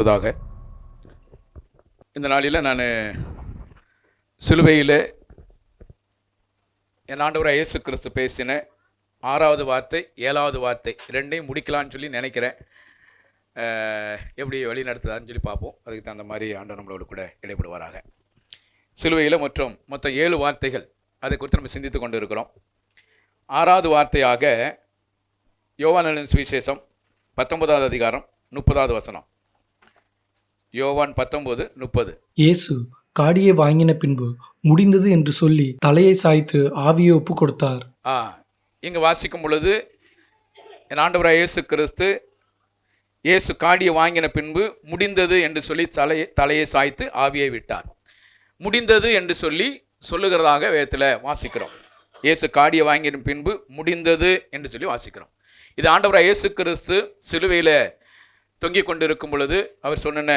மகிமைப்படுவதாக. இந்த நாளில் நான் சிலுவையில் என் ஆண்டவராகிய இயேசு கிறிஸ்து பேசின 6வது வார்த்தை 7வது வார்த்தை ரெண்டையும் முடிக்கலான்னு சொல்லி நினைக்கிறேன். எப்படி வழி நடத்துதான்னு சொல்லி பார்ப்போம். அதுக்கு தகுந்த மாதிரி ஆண்டவர் நம்மளோடு கூட இடைப்படுவாராக. சிலுவையில் மொத்தம் 7 வார்த்தைகள், அதை குறித்து நம்ம சிந்தித்து கொண்டு இருக்கிறோம். 6வது வார்த்தையாக யோவான் எழுதின சுவிசேஷம் 19வது அதிகாரம் 30வது வசனம். யோவான் 19:30. இயேசு காடியை வாங்கின பின்பு முடிந்தது என்று சொல்லி தலையை சாய்த்து ஆவியை ஒப்பு கொடுத்தார். இங்கே வாசிக்கும் பொழுது என் ஆண்டவராகிய இயேசு கிறிஸ்து இயேசு காடியை வாங்கின பின்பு முடிந்தது என்று சொல்லி தலையை சாய்த்து ஆவியை விட்டார். முடிந்தது என்று சொல்லி சொல்லுகிறதாக வேதத்தில் வாசிக்கிறோம். இயேசு காடியை வாங்கின பின்பு முடிந்தது என்று சொல்லி வாசிக்கிறோம். இது ஆண்டவராகிய இயேசு கிறிஸ்து சிலுவையில் தொங்கிக் கொண்டிருக்கும் பொழுது அவர் சொன்ன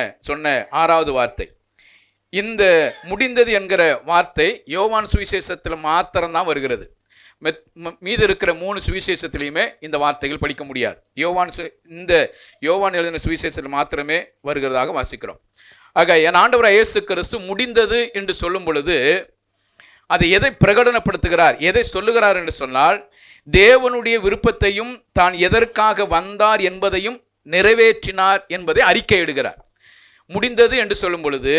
6வது வார்த்தை. இந்த முடிந்தது என்கிற வார்த்தை யோவான் சுவிசேஷத்தில் மாத்திரம்தான் வருகிறது. மீது இருக்கிற 3 சுவிசேஷத்திலையுமே இந்த வார்த்தைகள் படிக்க முடியாது. யோவான் எழுதின சுவிசேஷத்தில் மாத்திரமே வருகிறதாக வாசிக்கிறோம். ஆக என் ஆண்டவராகிய இயேசு கிறிஸ்து முடிந்தது என்று சொல்லும் பொழுது அதை எதை பிரகடனப்படுத்துகிறார், எதை சொல்லுகிறார் என்று சொன்னால், தேவனுடைய விருப்பத்தையும் தான் எதற்காக வந்தார் என்பதையும் நிறைவேற்றினார் என்பதை அறிக்கையிடுகிறார். முடிந்தது என்று சொல்லும் பொழுது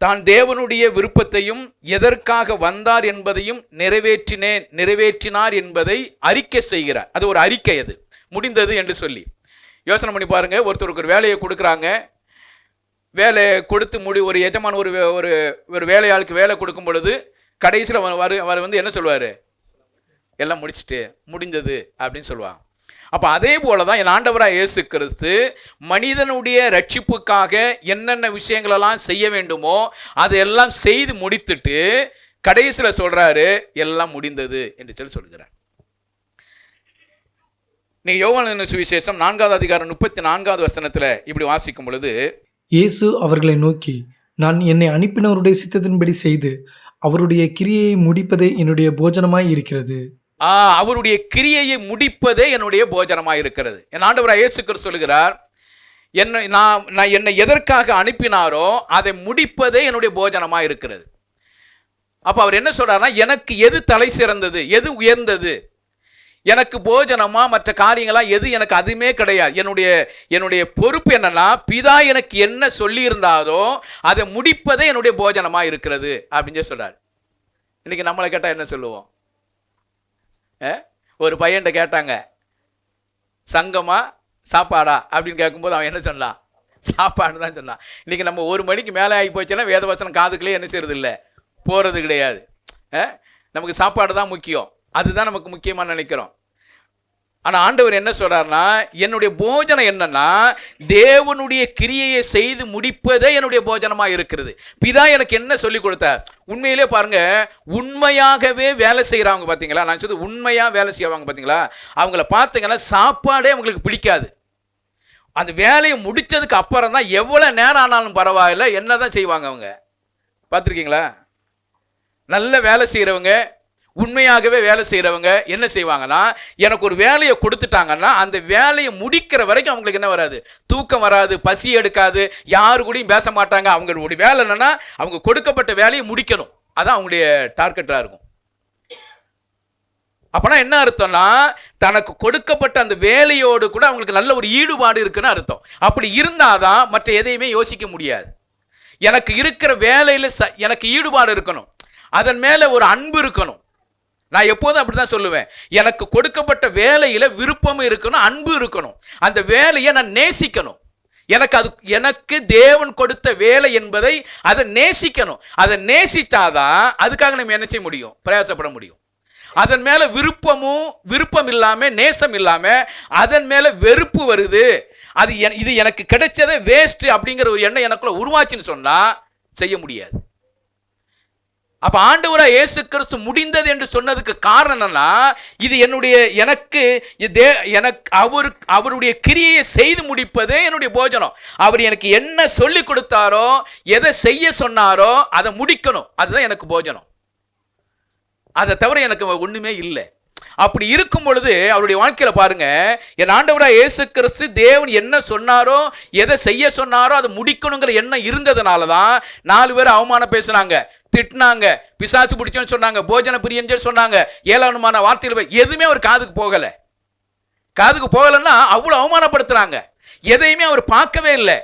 தான் தேவனுடைய விருப்பத்தையும் எதற்காக வந்தார் என்பதையும் நிறைவேற்றினார் என்பதை அறிக்கை செய்கிறார். அது ஒரு அறிக்கை. அது முடிந்தது என்று சொல்லி யோசனை பண்ணி பாருங்க. ஒருத்தருக்கு ஒரு வேலையை கொடுக்குறாங்க. வேலை கொடுத்து ஒரு எஜமான் ஒரு வேலையாளுக்கு வேலை கொடுக்கும் பொழுது கடைசியில் அவர் வந்து என்ன சொல்வார்? எல்லாம் முடிச்சுட்டு முடிந்தது அப்படின்னு சொல்லுவாங்க. அப்போ அதே போல தான் என் ஆண்டவராகிய இயேசு கிறிஸ்து மனிதனுடைய ரட்சிப்புக்காக என்னென்ன விஷயங்களெல்லாம் செய்ய வேண்டுமோ அதையெல்லாம் செய்து முடித்துட்டு கடைசியில் சொல்கிறாரு எல்லாம் முடிந்தது என்று சொல்லி சொல்கிறார். நீங்கள் யோவான் சுவிசேஷம் 4வது அதிகாரம் 34வது வசனத்தில் இப்படி வாசிக்கும் பொழுது, இயேசு அவர்களை நோக்கி, நான் என்னை அனுப்பினவருடைய சித்தத்தின்படி செய்து அவருடைய கிரியையை முடிப்பதே என்னுடைய போஜனமாய் இருக்கிறது. அவருடைய கிரியையை முடிப்பதே என்னுடைய போஜனமாய் இருக்கிறது. என் ஆண்டவராகிய இயேசு கிறிஸ்து சொல்கிறார், என்னை எதற்காக அனுப்பினாரோ அதை முடிப்பதே என்னுடைய போஜனமாய் இருக்கிறது. அப்போ அவர் என்ன சொல்றாருன்னா, எனக்கு எது தலை சிறந்தது, எது உயர்ந்தது, எனக்கு போஜனமா மற்ற காரியங்களா எது, எனக்கு அதுவுமே கிடையாது. என்னுடைய பொறுப்பு என்னன்னா, பிதா எனக்கு என்ன சொல்லி இருந்தாரோ அதை முடிப்பதே என்னுடைய போஜனமா இருக்கிறது அப்படின்னு சொல்றாரு. இன்னைக்கு நம்மளை கேட்டா என்ன சொல்லுவோம்? ஒரு பையன்கிட்ட கேட்டாங்க, சங்கமா சாப்பாடா அப்படின்னு கேட்கும்போது அவன் என்ன சொன்னான்? சாப்பாடு தான் சொன்னான். இன்னைக்கு நம்ம 1 மணிக்கு மேலே ஆகி போச்சுன்னா வேதவசனம் காதுக்குள்ளே என்ன செய்யறது இல்லை, போகிறது கிடையாது. நமக்கு சாப்பாடு தான் முக்கியம், அதுதான் நமக்கு முக்கியமாக நினைக்கிறோம். ஆனால் ஆண்டவர் என்ன சொல்றாருன்னா, என்னுடைய போஜனம் என்னன்னா தேவனுடைய கிரியையை செய்து முடிப்பதே என்னுடைய போஜனமாக இருக்கிறது. பிதா எனக்கு என்ன சொல்லி கொடுத்தார்? உண்மையிலே பாருங்க, உண்மையாகவே வேலை செய்கிறவங்க பார்த்தீங்களா, நான் சொல்றது உண்மையாக வேலை செய்வாங்க பார்த்தீங்களா, அவங்கள பார்த்தீங்கன்னா சாப்பாடே அவங்களுக்கு பிடிக்காது. அந்த வேலையை முடித்ததுக்கு அப்புறம் தான் எவ்வளோ நேரம் ஆனாலும் பரவாயில்ல என்ன தான் செய்வாங்க. அவங்க பார்த்துருக்கீங்களா? நல்ல வேலை செய்கிறவங்க, உண்மையாகவே வேலை செய்கிறவங்க என்ன செய்வாங்கன்னா, எனக்கு ஒரு வேலையை கொடுத்துட்டாங்கன்னா அந்த வேலையை முடிக்கிற வரைக்கும் அவங்களுக்கு என்ன வராது? தூக்கம் வராது, பசி எடுக்காது, யாரு கூடயும் பேச மாட்டாங்க. அவங்களுடைய வேலை என்னன்னா, அவங்க கொடுக்கப்பட்ட வேலையை முடிக்கணும். அதான் அவங்களுடைய டார்கெட்டாக இருக்கும். அப்போனா என்ன அர்த்தம்னா, தனக்கு கொடுக்கப்பட்ட அந்த வேலையோடு கூட அவங்களுக்கு நல்ல ஒரு ஈடுபாடு இருக்குன்னு அர்த்தம். அப்படி இருந்தாதான் மற்ற எதையுமே யோசிக்க முடியாது. எனக்கு இருக்கிற வேலையில் எனக்கு ஈடுபாடு இருக்கணும், அதன் மேலே ஒரு அன்பு இருக்கணும். நான் எப்போதும் அப்படி தான் சொல்லுவேன், எனக்கு கொடுக்கப்பட்ட வேலையில் விருப்பம் இருக்கணும், அன்பு இருக்கணும், அந்த வேலையை நான் நேசிக்கணும். எனக்கு தேவன் கொடுத்த வேலை என்பதை அதை நேசிக்கணும். அதை நேசித்தாதான் அதுக்காக நம்ம என்ன செய்ய முடியும்? பிரயாசப்பட முடியும். அதன் மேலே விருப்பம் இல்லாமல், நேசம் இல்லாமல் அதன் மேலே வெறுப்பு வருது, இது எனக்கு கிடைச்சதே வேஸ்ட் அப்படிங்கிற ஒரு எண்ணம் எனக்குள்ள உருவாச்சுன்னு சொன்னால் செய்ய முடியாது. அப்ப ஆண்டவராகிய இயேசு கிறிஸ்து முடிந்தது என்று சொன்னதுக்கு காரணம் என்னன்னா, இது அவருடைய கிரியையை செய்து முடிப்பதே என்னுடைய போஜனம். அவர் எனக்கு என்ன சொல்லி கொடுத்தாரோ, எதை செய்ய சொன்னாரோ அதை முடிக்கணும், அதுதான் எனக்கு போஜனம். அதை தவிர எனக்கு ஒண்ணுமே இல்லை. அப்படி இருக்கும் பொழுது அவருடைய வாழ்க்கையில பாருங்க, என் ஆண்டவராக இயேசு கிறிஸ்து தேவன் என்ன சொன்னாரோ, எதை செய்ய சொன்னாரோ அதை முடிக்கணுங்கிற எண்ணம் இருந்ததுனால தான் 4 பேர் அவமானம் பேசுனாங்க, திட்டினாங்க, பிசாசு பிடிச்சோன்னு சொன்னாங்க, போஜன பிரியன்னு சொன்னாங்க, ஏளனமான வார்த்தைகள் எதுவுமே அவர் காதுக்கு போகல. காதுக்கு போகலன்னா அவ்வளவு அவமானப்படுத்துறாங்க. எதையுமே அவர் பார்க்கவே இல்லை.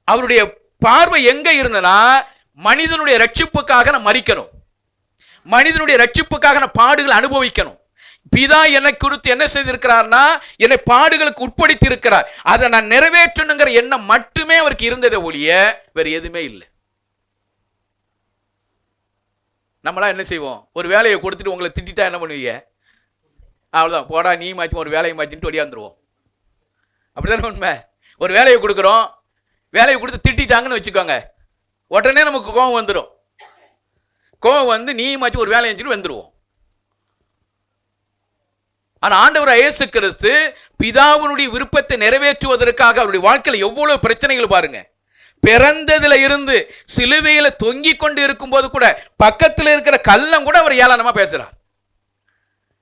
அவருடைய பார்வை எங்க இருந்தனா, மனிதனுடைய ரட்சிப்புக்காக நான் மரிக்கணும், மனிதனுடைய ரட்சிப்புக்காக நான் பாடுகள் அனுபவிக்கணும். பிதா என்னை குறித்து என்ன செய்திருக்கிறார்னா, என்னை பாடுகளுக்கு உட்படுத்தி இருக்கிறார், அதை நான் நிறைவேற்றணுங்கிற எண்ணம் மட்டுமே அவருக்கு இருந்ததை ஒழிய வேற எதுவுமே இல்லை. நம்மளாம் என்ன செய்வோம், ஒரு வேலையை கொடுத்துட்டு உங்களை திட்டா என்ன பண்ணுவீங்க, அவ்வளோதான் போடா நீ மாற்றி ஒரு வேலையை மாற்றிட்டு ஒடியாந்துருவோம். அப்படிதானே உண்மை. ஒரு வேலையை கொடுக்குறோம், வேலையை கொடுத்து திட்டாங்கன்னு வச்சுக்கோங்க, உடனே நமக்கு கோபம் வந்துடும். கோபம் வந்து நீ மாற்றி ஒரு வேலையை செஞ்சுட்டு வந்துடுவோம். ஆனால் ஆண்டவர் இயேசு கிறிஸ்து பிதாவினுடைய விருப்பத்தை நிறைவேற்றுவதற்காக அவருடைய வாழ்க்கையில் எவ்வளவு பிரச்சனைகள் பாருங்க. பிறந்ததுல இருந்து சிலுவையில தொங்கி கொண்டு இருக்கும் போது கூட பக்கத்தில் இருக்கிற கள்ளம் கூட அவர் ஏளனமா பேசுறார்.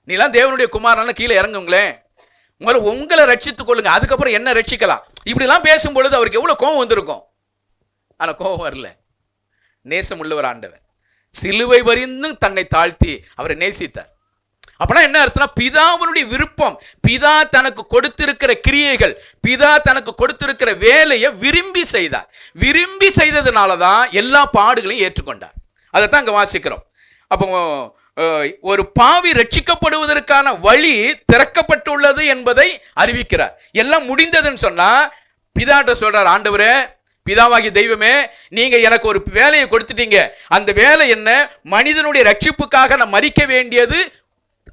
நீலாம் தேவனுடைய குமாரன், கீழே இறங்குங்களேன், உங்களை ரட்சித்துக் கொள்ளுங்க, அதுக்கப்புறம் என்ன ரட்சிக்கலாம், இப்படிலாம் பேசும் பொழுது அவருக்கு எவ்வளவு கோபம் வந்திருக்கும். ஆனா கோபம் வரல. நேசம் உள்ளவர் ஆண்டவர், சிலுவை வரிந்து தன்னை தாழ்த்தி அவரை நேசித்தார். அப்பனா என்ன அர்த்தம்னா, பிதாவினுடைய விருப்பம், பிதா தனக்கு கொடுத்திருக்கிற கிரியைகள், பிதா தனக்கு கொடுத்திருக்கிற வேலையை விரும்பி செய்தார். விரும்பி செய்ததுனாலதான் எல்லா பாடுகளையும் ஏற்றுக்கொண்டார். அதைத்தான் அங்க வாசிக்கிறோம். அப்போ ஒரு பாவி ரட்சிக்கப்படுவதற்கான வழி திறக்கப்பட்டுள்ளது என்பதை அறிவிக்கிறார். எல்லாம் முடிந்ததுன்னு சொன்னா பிதாட்ட சொல்றார், ஆண்டவரே, பிதாவாகிய தெய்வமே, நீங்க எனக்கு ஒரு வேலையை கொடுத்துட்டீங்க, அந்த வேலை என்ன, மனிதனுடைய ரட்சிப்புக்காக நான் மரிக்க வேண்டியது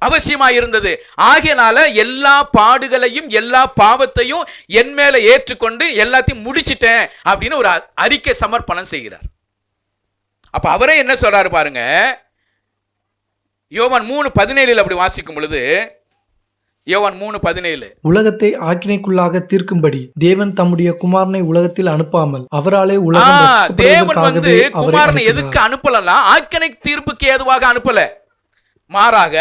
அவசியமாயிருந்தது, ஆகையினால எல்லா பாடுகளையும் எல்லா பாவத்தையும் என் மேல ஏற்றுக்கொண்டு எல்லாத்தையும் முடிச்சிட்டேன் அப்படின்னு ஒரு அறிக்கை சமர்ப்பணம் செய்கிறார். அப்ப அவரே என்ன சொல்றாரு பாருங்க, யோவான் 3:17 அப்படி வாசிக்கும் பொழுது, யோவான் 3:17, உலகத்தை ஆக்கினைக்குள்ளாக தீர்க்கும்படி தேவன் தம்முடைய குமாரனை உலகத்தில் அனுப்பாமல் அவராலே உலகம் தேவன் வந்து குமாரனை எதுக்கு அனுப்பலன்னா ஆக்கினை தீர்ப்புக்கு ஏதுவாக அனுப்பல, மாறாக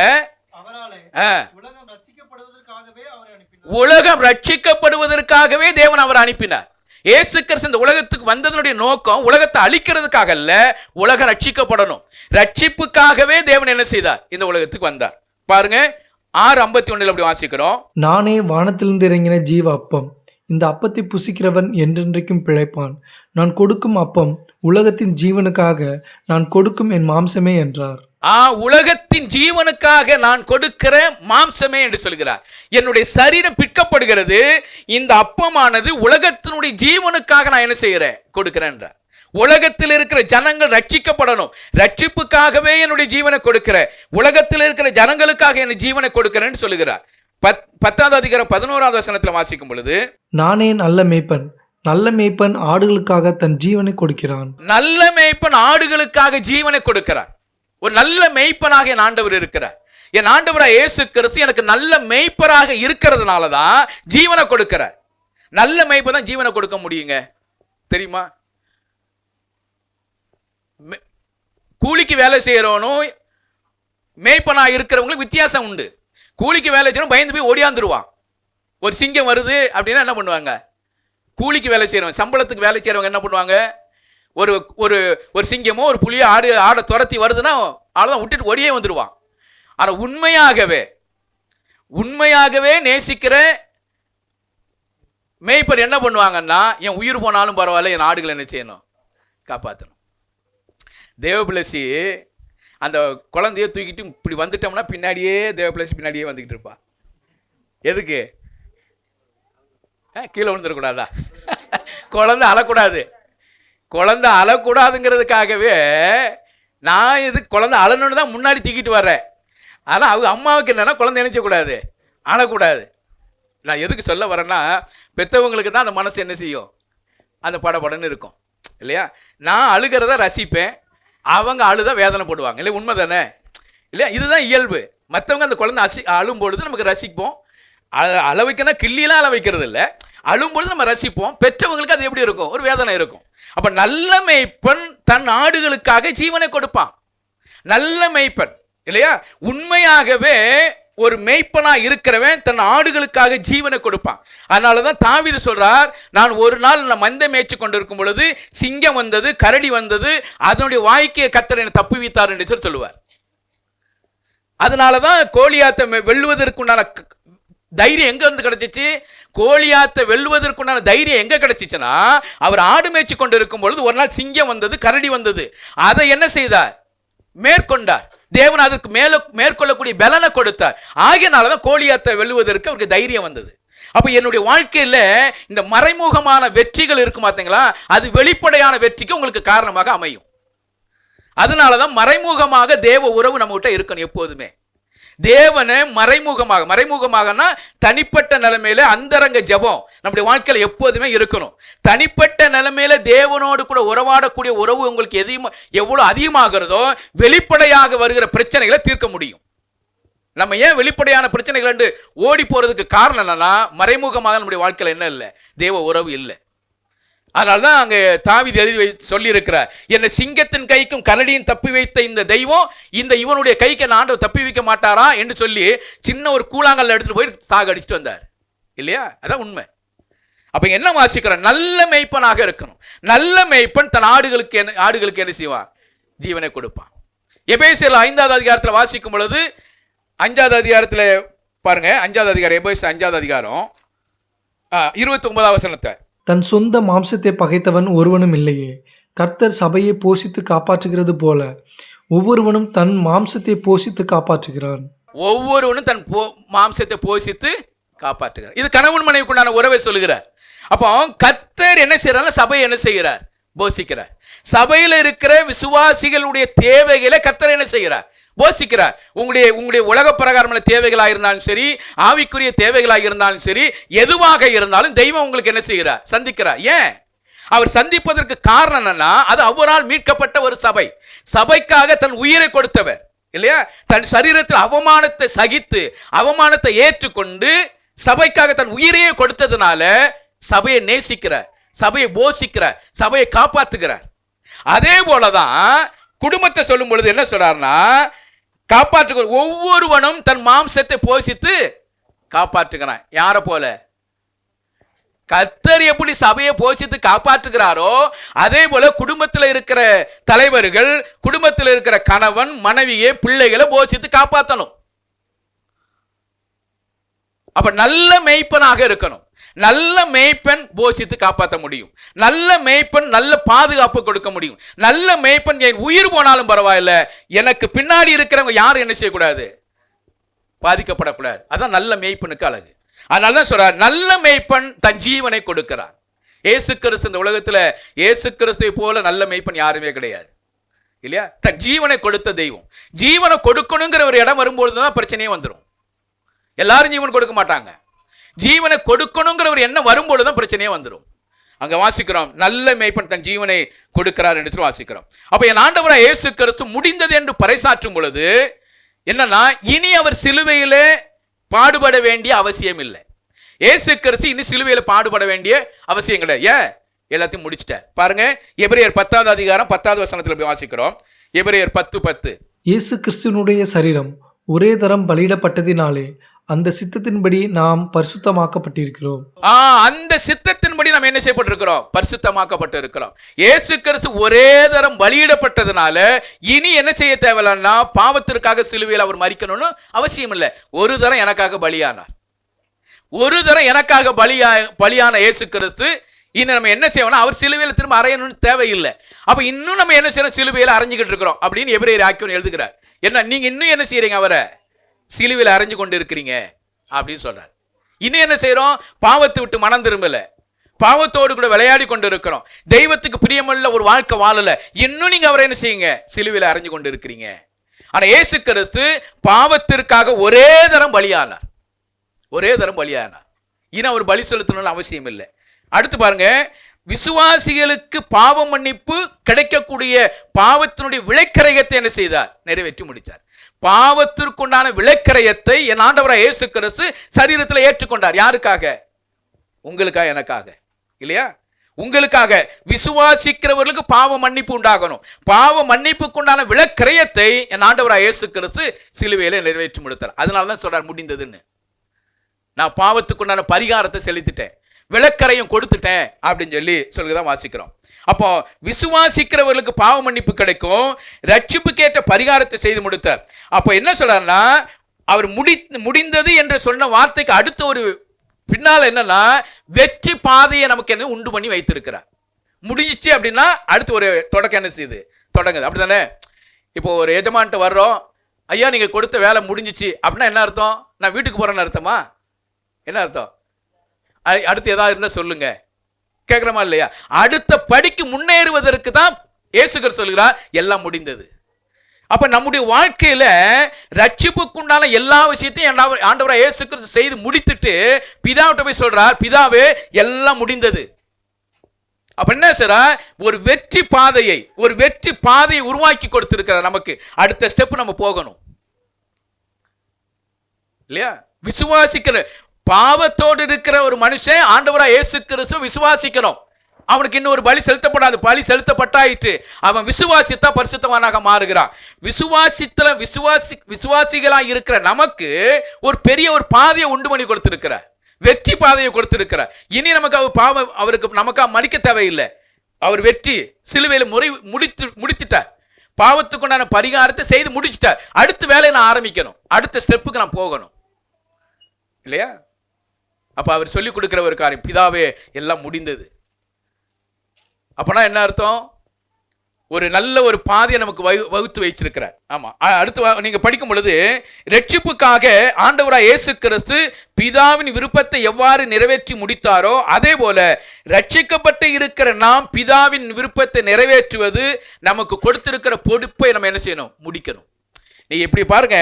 உலகம் ரட்சிக்கப்படுவதற்காகவே தேவன் அவர் அனுப்பினார். இயேசு கிறிஸ்து இந்த உலகத்துக்கு வந்ததனுடைய நோக்கம் உலகத்தை அழிக்கிறதுக்காக அல்ல, உலகம் ரட்சிக்கப்படணும். ரட்சிப்புக்காகவே தேவன் என்ன செய்தார், இந்த உலகத்துக்கு வந்தார். பாருங்க 6:51 அப்படி வாசிக்கிறோம், நானே வானத்திலிருந்து இறங்கின ஜீவ அப்பம், இந்த அப்பத்தை புசிக்கிறவன் என்றென்றைக்கும் பிழைப்பான், நான் கொடுக்கும் அப்பம் உலகத்தின் ஜீவனுக்காக நான் கொடுக்கும் என் மாம்சமே என்றார். உலகத்தின் ஜீவனுக்காக நான் கொடுக்கிற மாம்சமே என்று சொல்கிறார். என்னுடைய சரீரம் பிற்கப்படுகிறது, இந்த அப்பமானது உலகத்தினுடைய ஜீவனுக்காக நான் என்ன செய்கிறேன், கொடுக்கிறேன் என்றார். உலகத்தில் இருக்கிற ஜனங்கள் ரட்சிக்கப்படணும், ரட்சிப்புக்காகவே என்னுடைய ஜீவனை கொடுக்கிறேன், உலகத்தில் இருக்கிற ஜனங்களுக்காக என் ஜீவனை கொடுக்கிறேன்னு சொல்லுகிறார். 10ஆம் அதிகாரம் 11ஆவது வசனத்தில் வாசிக்கும் பொழுது, நானே நல்ல மேய்ப்பன், நல்ல மேய்ப்பன் ஆடுகளுக்காக தன் ஜீவனை கொடுக்கிறான். நல்ல மேய்ப்பன் ஆடுகளுக்காக ஜீவனை கொடுக்கிறான். ஒரு நல்ல மேய்ப்பனாக என் ஆண்டவர் இருக்கிறார். என் ஆண்டவராக இயேசு கிறிஸ்து எனக்கு நல்ல மேய்ப்பராக இருக்கிறதுனால தான் ஜீவனை கொடுக்கிறார். நல்ல மேய்ப்பன் தான் ஜீவனை கொடுக்க முடியுங்க, தெரியுமா? கூலிக்கு வேலை செய்யறவனும் மேய்ப்பனா இருக்கிறவங்களுக்கு வித்தியாசம் உண்டு. கூலிக்கு வேலை செய்யறவன் பயந்து போய் ஓடியாந்துருவான். ஒரு சிங்கம் வருது அப்படின்னா என்ன பண்ணுவாங்க, கூலிக்கு வேலை செய்யறவங்க, சம்பளத்துக்கு வேலை செய்யறவங்க என்ன பண்ணுவாங்க, ஒரு ஒரு ஒரு சிங்கமோ ஒரு புலியோ ஆடை துரத்தி வருதுன்னா அவ்வளோதான், விட்டுட்டு ஓடியே வந்துடுவான். ஆனால் உண்மையாகவே நேசிக்கிற மேய்ப்பர் என்ன பண்ணுவாங்கன்னா, என் உயிர் போனாலும் பரவாயில்ல, என் ஆடுகளை என்ன செய்யணும், காப்பாற்றணும். தேவபிளசி அந்த குழந்தைய தூக்கிட்டு இப்படி வந்துட்டோம்னா பின்னாடியே தேவபிளசி பின்னாடியே வந்துக்கிட்டு இருப்பா. எதுக்கு? கீழே விழுந்துடக்கூடாதா? குழந்தை அழக்கூடாது. குழந்தை அழக்கூடாதுங்கிறதுக்காகவே நான் இது குழந்தை அழணுன்னு தான் முன்னாடி தூக்கிட்டு வர்றேன். ஆனால் அவங்க அம்மாவுக்கு என்னன்னா குழந்தை நினைச்சக்கூடாது, அழக்கூடாது. நான் எதுக்கு சொல்ல வரேன்னா, பெற்றவங்களுக்கு தான் அந்த மனசு என்ன செய்யும், அந்த படபடன்னு இருக்கும் இல்லையா? நான் அழுகிறத ரசிப்பேன், அவங்க அழுத வேதனைப்படுவாங்க இல்லையா? உண்மை தானே இல்லையா? இதுதான் இயல்பு. மற்றவங்க அந்த குழந்தை அழும்பொழுது நமக்கு ரசிப்போம். அழ வைக்கணும், கிள்ளிலாம் அழ வைக்கிறது இல்லை, அழும்பொழுது நம்ம ரசிப்போம். பெற்றவங்களுக்கு அது எப்படி இருக்கும், ஒரு வேதனை இருக்கும். அப்ப நல்ல மேய்ப்பன் தன் ஆடுகளுக்காக ஜீவனை கொடுப்பான். நல்ல மேய்ப்பன் இல்லையா? உண்மையாகவே ஒரு மேய்ப்பனா இருக்கிறவன் தன் ஆடுகளுக்காக ஜீவனை கொடுப்பான். அதனாலதான் தாவீது சொல்றார், நான் ஒரு நாள் மந்தை மேய்ச்சி கொண்டிருக்கும் பொழுது சிங்கம் வந்தது, கரடி வந்தது, அதனுடைய வாய்க்கே கர்த்தர் என்னை தப்புவித்தார் என்று சொல்லுவார். அதனாலதான் கோலியாத்தை வெல்லுவதற்குண்டான தைரியம் எங்க வந்து கிடைச்சிச்சு? கோலியாத்தை வெல்லுவதற்குண்டான தைரியம் எங்க கிடைச்சிச்சுன்னா, அவர் ஆடு மேய்ச்சி கொண்டு இருக்கும் பொழுது ஒரு நாள் சிங்கம் வந்தது, கரடி வந்தது. அதை என்ன செய்தார்? மேற்கொண்டார். தேவன் அதற்கு மேற்கொள்ளக்கூடிய பலனை கொடுத்தார். ஆகியனாலதான் கோலியாத்தை வெல்லுவதற்கு அவருக்கு தைரியம் வந்தது. அப்ப என்னுடைய வாழ்க்கையில இந்த மறைமுகமான வெற்றிகள் இருக்கும் பார்த்தீங்களா, அது வெளிப்படையான வெற்றிக்கு உங்களுக்கு காரணமாக அமையும். அதனாலதான் மறைமுகமாக தேவ உறவு நம்ம கிட்ட இருக்கணும் எப்போதுமே. தேவனை மறைமுகமாகனா தனிப்பட்ட நிலைமையில அந்தரங்க ஜெபம் நம்முடைய வாழ்க்கையில எப்போதுமே இருக்கணும். தனிப்பட்ட நிலைமையில தேவனோடு கூட உறவாடக்கூடிய உறவு உங்களுக்கு எவ்வளவு அதிகமாகிறதோ வெளிப்படையாக வருகிற பிரச்சனைகளை தீர்க்க முடியும். நம்ம ஏன் வெளிப்படையான பிரச்சனைகள் என்று ஓடி போறதுக்கு காரணம் என்னன்னா, மறைமுகமாக நம்முடைய வாழ்க்கையில என்ன இல்லை? தேவ உறவு இல்லை. அதனால்தான் அங்க தாவீது எழுதி சொல்லி இருக்கிறார், என்னை சிங்கத்தின் கைக்கும் கரடியின் தப்பி வைத்த இந்த தெய்வம் இவனுடைய கைக்கு ஆண்டவர் தப்பி வைக்க மாட்டாரா என்று சொல்லி சின்ன ஒரு கூழாங்கல்ல எடுத்துட்டு போய் சாகடிச்சுட்டு வந்தார் இல்லையா? அதான் உண்மை. அப்ப என்ன வாசிக்கிறோம்? நல்ல மேய்ப்பனாக இருக்கணும். நல்ல மேய்ப்பன் தன் ஆடுகளுக்கு என்ன செய்வான்? ஜீவனை கொடுப்பான். எபேசியர் 5வது அதிகாரத்தில் வாசிக்கும் பொழுது 5வது அதிகாரத்தில் பாருங்க, 5வது அதிகாரம், எபேசியர் 5வது அதிகாரம் 29வது வசனத்தை, தன் சொந்த மாம்சத்தை பகைத்தவன் ஒருவனும் இல்லையே, கர்த்தர் சபையை போஷித்து காப்பாற்றுகிறது போல ஒவ்வொருவனும் தன் மாம்சத்தை போஷித்து காப்பாற்றுகிறான். ஒவ்வொருவனும் தன் மாம்சத்தை போஷித்து காப்பாற்றுகிறார். இது கணவன் மனைவிக்குண்டான உறவை சொல்லுகிறார். அப்போ கர்த்தர் என்ன செய்யறார்? சபையை என்ன செய்கிறார்? போஷிக்கிறார். சபையில் இருக்கிற விசுவாசிகளுடைய தேவைகளை கர்த்தர் என்ன செய்கிறார்? போஷிக்கிறார். உங்களுடைய உலக பிரகாரமான தேவைகளாக இருந்தாலும் சரி, ஆவிக்குரிய தேவைகளாக இருந்தாலும் சரி, எதுவாக இருந்தாலும் தெய்வம் உங்களுக்கு என்ன செய்கிறார்? சந்திக்கிறார். ஏன்? அவர் சந்திப்பதற்கு காரணம் என்னன்னா, அது அவரால் மீட்கப்பட்ட ஒரு சபை. சபைக்காக தன் உயிரை கொடுத்தவர் இல்லையா? தன் சரீரத்தில் அவமானத்தை சகித்து அவமானத்தை ஏற்றுக்கொண்டு சபைக்காக தன் உயிரையே கொடுத்ததுனால சபையை நேசிக்கிறார், சபையை போஷிக்கிறார், சபையை காப்பாற்றுகிறார். அதே போலதான் குடும்பத்தை சொல்லும் பொழுது என்ன சொல்றாருன்னா, காப்பாற்றுகிற ஒவ்வொருவனும் தன் மாம்சத்தை போஷித்து காப்பாற்றுகிறான். யாரை போல? கர்த்தர் எப்படி சபையை போஷித்து காப்பாற்றுகிறாரோ அதே போல குடும்பத்தில் இருக்கிற தலைவர்கள், குடும்பத்தில் இருக்கிற கணவன் மனைவியை பிள்ளைகளை போஷித்து காப்பாற்றணும். அப்ப நல்ல மேய்ப்பனாக இருக்கணும். நல்ல மேய்ப்பன் போஷித்து காப்பாற்ற முடியும். நல்ல மேய்ப்பன் நல்ல பாதுகாப்பு கொடுக்க முடியும். நல்ல மேய்ப்பன் என் உயிர் போனாலும் பரவாயில்ல, எனக்கு பின்னாடி இருக்கிறவங்க யாரும் என்ன செய்யக்கூடாது? பாதிக்கப்படக்கூடாது. அதான் நல்ல மேய்ப்பனுக்கு அழகு. அதனாலதான் சொல்றார், நல்ல மேய்ப்பன் தன் ஜீவனை கொடுக்கிறார். இயேசு கிறிஸ்து இந்த உலகத்துல இயேசு கிறிஸ்துவை போல நல்ல மேய்ப்பன் யாருமே கிடையாது இல்லையா? தன் ஜீவனை கொடுத்த தெய்வம். ஜீவனை கொடுக்கணுங்கிற ஒரு இடம் வரும்பொழுதுதான் பிரச்சனையே வந்துடும். எல்லாரும் ஜீவன் கொடுக்க மாட்டாங்க. ஜீவனை கொடுக்கணுங்கிற ஒரு எண்ணம் வரும்பொழுதுதான் பிரச்சனையே வந்துடும். அங்க வாசிக்கிறோம், நல்ல மேய்ப்பன் தன் ஜீவனை கொடுக்கிறார் என்று வாசிக்கிறோம். அப்ப என் ஆண்டவராகிய இயேசு கிறிஸ்து முடிந்தது என்று பறைசாற்றும் பொழுது என்னன்னா, இனி அவர் சிலுவையிலே பாடுபட வேண்டிய அவசியம் இல்லை. இயேசு கிறிஸ்து இனி சிலுவையில பாடுபட வேண்டிய அவசியம் கிடையாது. ஏன்? எல்லாத்தையும் முடிச்சிட்டார். பாருங்க, எபிரேயர் 10வது அதிகாரம் 10வது வசனத்தில் போய் வாசிக்கிறோம். எபிரேயர் 10:10. இயேசு கிறிஸ்துவினுடைய சரீரம் ஒரே தரம் பலியிடப்பட்டதினாலே அந்த சித்தத்தின்படி நாம் பரிசுத்தமாக்கப்பட்டிருக்கிறோம். அந்த சித்தத்தின்படி நாம் என்ன செய்யப்பட்டிருக்கிறோம்? பரிசுத்தமாக்கப்பட்டு இருக்கிறோம். இயேசு கிறிஸ்து ஒரே தரம் பலியிடப்பட்டதுனால இனி என்ன செய்ய தேவையில்லைன்னா, பாவத்திற்காக சிலுவையில் அவர் மரிக்கணும்னு அவசியம் இல்லை. ஒரு தரம் எனக்காக பலியானார். ஒரு தரம் எனக்காக பலியான இயேசு கிறிஸ்து இனி நம்ம என்ன செய்யணும்? அவர் சிலுவையில் திரும்ப அறையணும்னு தேவையில்லை. அப்ப இன்னும் நம்ம என்ன செய்யணும்? சிலுவையில் அரைஞ்சுக்கிட்டு இருக்கிறோம் அப்படின்னு எபிரேயர் ஆக்கியோன் எழுதுகிறார். என்ன, நீங்க இன்னும் என்ன செய்யறீங்க? அவரை சிலுவையில் அரைஞ்சு கொண்டு இருக்கிறீங்க அப்படின்னு சொல்றார். இன்னும் என்ன செய்யறோம்? பாவத்தை விட்டு மனம் திரும்பல, பாவத்தோடு கூட விளையாடி கொண்டு இருக்கிறோம், தெய்வத்துக்கு பிரியமுள்ள ஒரு வாழ்க்கை வாழல. இன்னும் நீங்க அவரை என்ன செய்யுங்க? சிலுவையில் அரைஞ்சு கொண்டு இருக்கிறீங்க. ஆனா இயேசு கிறிஸ்து பாவத்திற்காக ஒரே தரம் பலியானார். ஒரே தரம் பலியானார். இனி அவர் பலி செலுத்தணும்னு அவசியம் இல்லை. அடுத்து பாருங்க, விசுவாசிகளுக்கு பாவ மன்னிப்பு கிடைக்கக்கூடிய பாவத்தினுடைய விளைக்கரையத்தை என்ன செய்தார்? நிறைவேற்றி முடித்தார். பாவத்திற்குண்டான விளைக்கரையத்தை என் ஆண்டவராகிய இயேசு கிறிஸ்து சரீரத்தில் ஏற்றுக்கொண்டார். யாருக்காக? உங்களுக்காக, எனக்காக இல்லையா? உங்களுக்காக விசுவாசிக்கிறவர்களுக்கு பாவ மன்னிப்பு உண்டாகணும். பாவ மன்னிப்புக்கு உண்டான விலக்கிரயத்தை என் ஆண்டவராகிய இயேசு கிறிஸ்து சிலுவையிலே நிறைவேற்றி முடித்தார். அதனால தான் சொல்றார் முடிந்ததுன்னு. நான் பாவத்துக்கு உண்டான பரிகாரத்தை செலுத்திட்டேன், விலக்கரையும் கொடுத்துட்டேன் அப்படின்னு சொல்லி சொல்லிதான் வாசிக்கிறோம். அப்போ விசுவாசிக்கிறவர்களுக்கு பாவ மன்னிப்பு கிடைக்கும், ரட்சிப்புக்கேற்ற பரிகாரத்தை செய்து முடித்தார். அப்போ என்ன சொல்றாருன்னா, அவர் முடிந்தது என்று சொன்ன வார்த்தைக்கு அடுத்த ஒரு பின்னால் என்னன்னா, வெற்றி பாதையை நமக்கு என்ன உண்டு பண்ணி வைத்திருக்கிறார். முடிஞ்சிச்சு அப்படின்னா அடுத்து ஒரு தொடக்கம் என்ன செய்யுது, தொடங்குது. அப்படித்தானே? இப்போ ஒரு எஜமான்ட்டு வர்றோம், ஐயா நீங்க கொடுத்த வேலை முடிஞ்சிச்சு அப்படின்னா என்ன அர்த்தம்? நான் வீட்டுக்கு போறேன்னு அர்த்தமா? என்ன அர்த்தம்? அடுத்து ஏதாவது இருந்தா சொல்லுங்க, கேட்கிறோமா இல்லையா? அடுத்த படிக்கு முன்னேறுவதற்கு தான் இயேசு கிறிஸ்து சொல்கிறார் எல்லாம் முடிந்தது. அப்ப நம்முடைய வாழ்க்கையில ரட்சிப்புக்குண்டான எல்லா விஷயத்தையும் ஆண்டவராகிய இயேசு கிறிஸ்து செய்து முடித்துட்டு பிதாவிட்ட போய் சொல்றார், பிதாவே எல்லாம் முடிந்தது. அப்ப என்ன சார், ஒரு வெற்றி பாதையை உருவாக்கி கொடுத்திருக்கிறார் நமக்கு. அடுத்த ஸ்டெப் நம்ம போகணும் இல்லையா? விசுவாசிக்கிற பாவத்தோடு இருக்கிற ஒரு மனுஷன் ஆண்டவராகிய இயேசு கிறிஸ்துவை விசுவாசிக்கணும். அவனுக்கு இன்னும் ஒரு பலி செலுத்தப்படாது, பலி செலுத்தப்பட்டாயிற்று. அவன் விசுவாசித்தா பரிசுத்தவானாக மாறுகிறான். விசுவாசிகளாக இருக்கிற நமக்கு ஒரு பெரிய ஒரு பாதையை உண்டு பண்ணி கொடுத்திருக்கிறார், வெற்றி பாதையை கொடுத்திருக்கிறார். இனி நமக்கு அவர் பாவம் நமக்கு மன்னிக்க தேவையில்லை. அவர் வெற்றி சிலுவையில் முடித்துட்டார். பாவத்துக்குண்டான பரிகாரத்தை செய்து முடிச்சிட்டார். அடுத்த வேலையை நான் ஆரம்பிக்கணும், அடுத்த ஸ்டெப்புக்கு நான் போகணும் இல்லையா? அப்ப அவர் சொல்லிக் கொடுக்கிற ஒரு காரியம், பிதாவே எல்லாம் முடிந்தது. அப்பனா என்ன அர்த்தம்? ஒரு நல்ல ஒரு பாதையை நமக்கு வகுத்து வைச்சிருக்கிறார். ஆமா, அடுத்து நீங்க படிக்கும் பொழுது, ரட்சிப்புக்காக ஆண்டவராகிய இயேசு கிறிஸ்து பிதாவின் விருப்பத்தை எவ்வாறு நிறைவேற்றி முடித்தாரோ அதே போல ரட்சிக்கப்பட்டு இருக்கிற நாம் பிதாவின் விருப்பத்தை நிறைவேற்றுவது நமக்கு கொடுத்திருக்கிற பொறுப்பை நம்ம என்ன செய்யணும், முடிக்கணும். நீங்க இப்படி பாருங்க,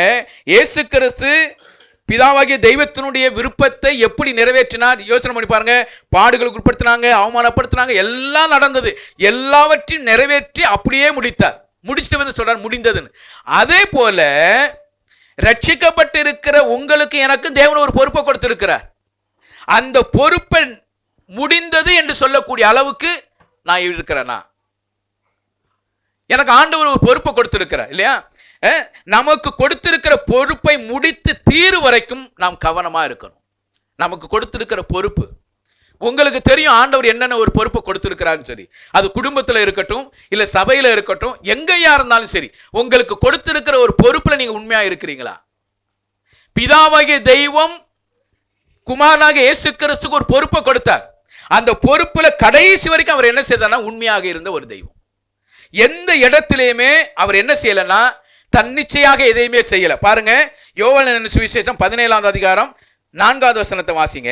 இயேசு கிறிஸ்து பிதாவாகிய தெய்வத்தினுடைய விருப்பத்தை எப்படி நிறைவேற்றினார் யோசனை பண்ணி பாருங்க. பாடுகளுக்கு உட்படுத்தினாங்க, அவமானப்படுத்தினாங்க, எல்லாம் நடந்தது. எல்லாவற்றையும் நிறைவேற்றி அப்படியே முடித்தார். முடிச்சுட்டு வந்து சொல்றார் முடிந்ததுன்னு. அதே போல ரட்சிக்கப்பட்டு இருக்கிற உங்களுக்கு எனக்கு தேவன் ஒரு பொறுப்பை கொடுத்திருக்கிறார். அந்த பொறுப்பை முடிந்தது என்று சொல்லக்கூடிய அளவுக்கு நான் இருக்கிறேனா? எனக்கு ஆண்டவர் ஒரு பொறுப்பை கொடுத்திருக்கிறார் இல்லையா? நமக்கு கொடுத்திருக்கிற பொறுப்பை முடித்து தீரு வரைக்கும் நாம் கவனமா இருக்கணும். நமக்கு கொடுத்திருக்கிற பொறுப்பு உங்களுக்கு தெரியும், ஆண்டவர் என்னென்ன ஒரு பொறுப்பை கொடுத்திருக்கிறான்னு சரி, அது குடும்பத்தில் இருக்கட்டும், இல்ல சபையில இருக்கட்டும், எங்கேயா இருந்தாலும் சரி, உங்களுக்கு கொடுத்திருக்கிற ஒரு பொறுப்புல நீங்க உண்மையா இருக்கிறீங்களா? பிதாவாகிய தெய்வம் குமாரனாகிய இயேசு கிறிஸ்துக்கு ஒரு பொறுப்பை கொடுத்தார். அந்த பொறுப்புல கடைசி வரைக்கும் அவர் என்ன செய்தார்னா உண்மையாக இருந்த ஒரு தெய்வம். எந்த இடத்திலேயுமே அவர் என்ன செய்யலன்னா தன்னிச்சையாக எதையுமே செய்யல. பாருங்க, யோவான் சுவிசேஷம் 17ஆம் அதிகாரம் 4வது வசனத்தை வாசிங்க.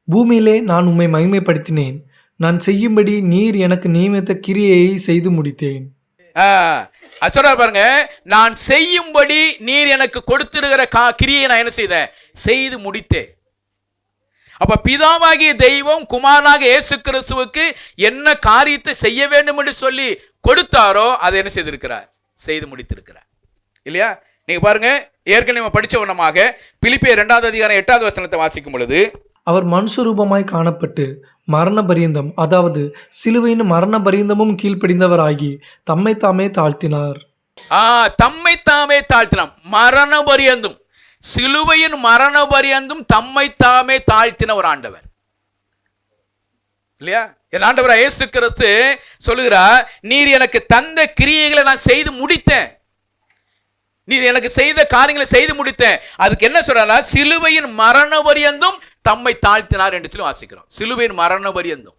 பூமியிலே நான் உம்மை மகிமைப்படுத்தினேன், நான் செய்யும்படி நீர் எனக்கு நியமித்த கிரியையை செய்து முடித்தேன். சொல்றார் பாருங்க, நான் செய்யும்படி நீர் எனக்கு கொடுத்திருக்கிற கிரியை நான் என்ன செய்தேன், செய்து முடித்தேன். அப்ப பிதாவாகிய தெய்வம் குமாரனாகிய இயேசு கிறிஸ்துவுக்கு என்ன காரியத்தை செய்ய வேண்டும் என்று சொல்லி கொடுத்தாரோ அதை என்ன செய்திருக்கிறார், செய்து முடித்திருக்கிறார் இல்லையா? நீங்க பாருங்க, ஏற்கனவே படிச்ச ஒண்ணமாக பிலிப்பியர் 2வது அதிகாரம் 8வது வசனத்தை வாசிக்கும் பொழுது, அவர் மனுஷரூபமாய் காணப்பட்டு மரண பரியந்தம், அதாவது சிலுவையின் மரண பரியந்தமும் கீழ்ப்படிந்தவராகி தம்மை தாமே தாழ்த்தினார். தம்மை தாமே தாழ்த்தினார். மரண பரியந்தும், சிலுவையின் மரண பரியந்தும் தம்மை தாமே தாழ்த்தின ஒரு ஆண்டவர் இல்லையா? என் ஆண்டவர் இயேசு கிறிஸ்து சொல்லுகிறார், நீர் எனக்கு தந்த கிரியைகளை நான் செய்து முடித்தேன், நீர் எனக்கு செய்த காரியங்களை செய்து முடித்தேன். அதுக்கு என்ன சொல்றாரா, சிலுவையின் மரண பரியந்தும் தம்மை தாழ்த்தினார் என்று சொல்லி வாசிக்கிறோம். சிலுவையின் மரண பரியந்தும்,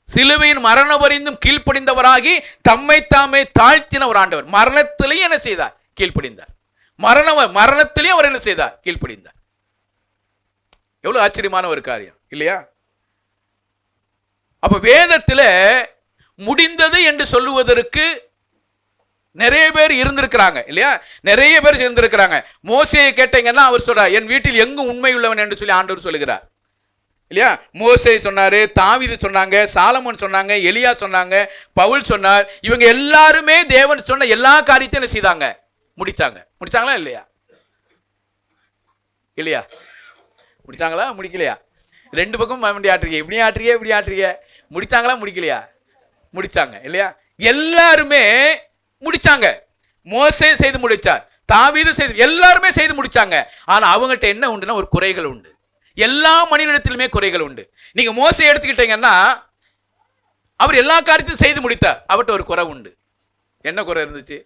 சிலுவையின் மரண பரியந்தும் கீழ்ப்படிந்தவராகி தம்மை தாமே தாழ்த்தின ஒரு ஆண்டவர். மரணத்திலேயே என்ன செய்தார், கீழ்ப்படிந்தார். மரணத்திலேயே அவர் என்ன செய்தார், கீழ்ப்படிந்தார். எவ்வளவு ஆச்சரியமான ஒரு காரியம் இல்லையா? அப்ப வேதத்துல முடிந்தது என்று சொல்லுவதற்கு நிறைய பேர் இருந்திருக்கிறாங்க இல்லையா? நிறைய பேர் இருந்திருக்கிறாங்க. மோசேயை கேட்டீங்கன்னா அவர் சொல்றார், என் வீட்டில் எங்கும் உண்மை உள்ளவன் என்று சொல்லி ஆண்டவர் சொல்லுகிறார் இல்லையா? மோசே சொன்னாரு, தாவீது சொன்னாங்க, சாலமோன் சொன்னாங்க, எலியா சொன்னாங்க, பவுல் சொன்னார். இவங்க எல்லாருமே தேவன் சொன்ன எல்லா காரியத்தையும் என்ன செய்தாங்க, முடிச்சாங்களா இல்லையா? இல்லையா? முடிச்சாங்களா முடிக்கலையா? ரெண்டு பக்கம் வண்டி ஆட்டுறீங்க, இப்படி ஆட்டுறீங்க இப்படி ஆட்டுறீங்க. முடிச்சாங்களா முடிக்கலையா? முடிச்சாங்க இல்லையா? எல்லாருமே முடிச்சாங்க. மோசே செய்து முடிச்சார், தாவீது செய்து, எல்லாருமே செய்து முடிச்சாங்க. ஆனா அவங்கள்ட்ட என்ன உண்டுன்னா ஒரு குறைகள் உண்டு. எல்லா மனிதனிடத்திலுமே குறைகள் உண்டு. நீங்க மோசே எடுத்துக்கிட்டீங்கன்னா அவர் எல்லா காரியத்தையும் செய்து முடித்தார், அவர்கிட்ட ஒரு குறை உண்டு. என்ன குறை இருந்துச்சு?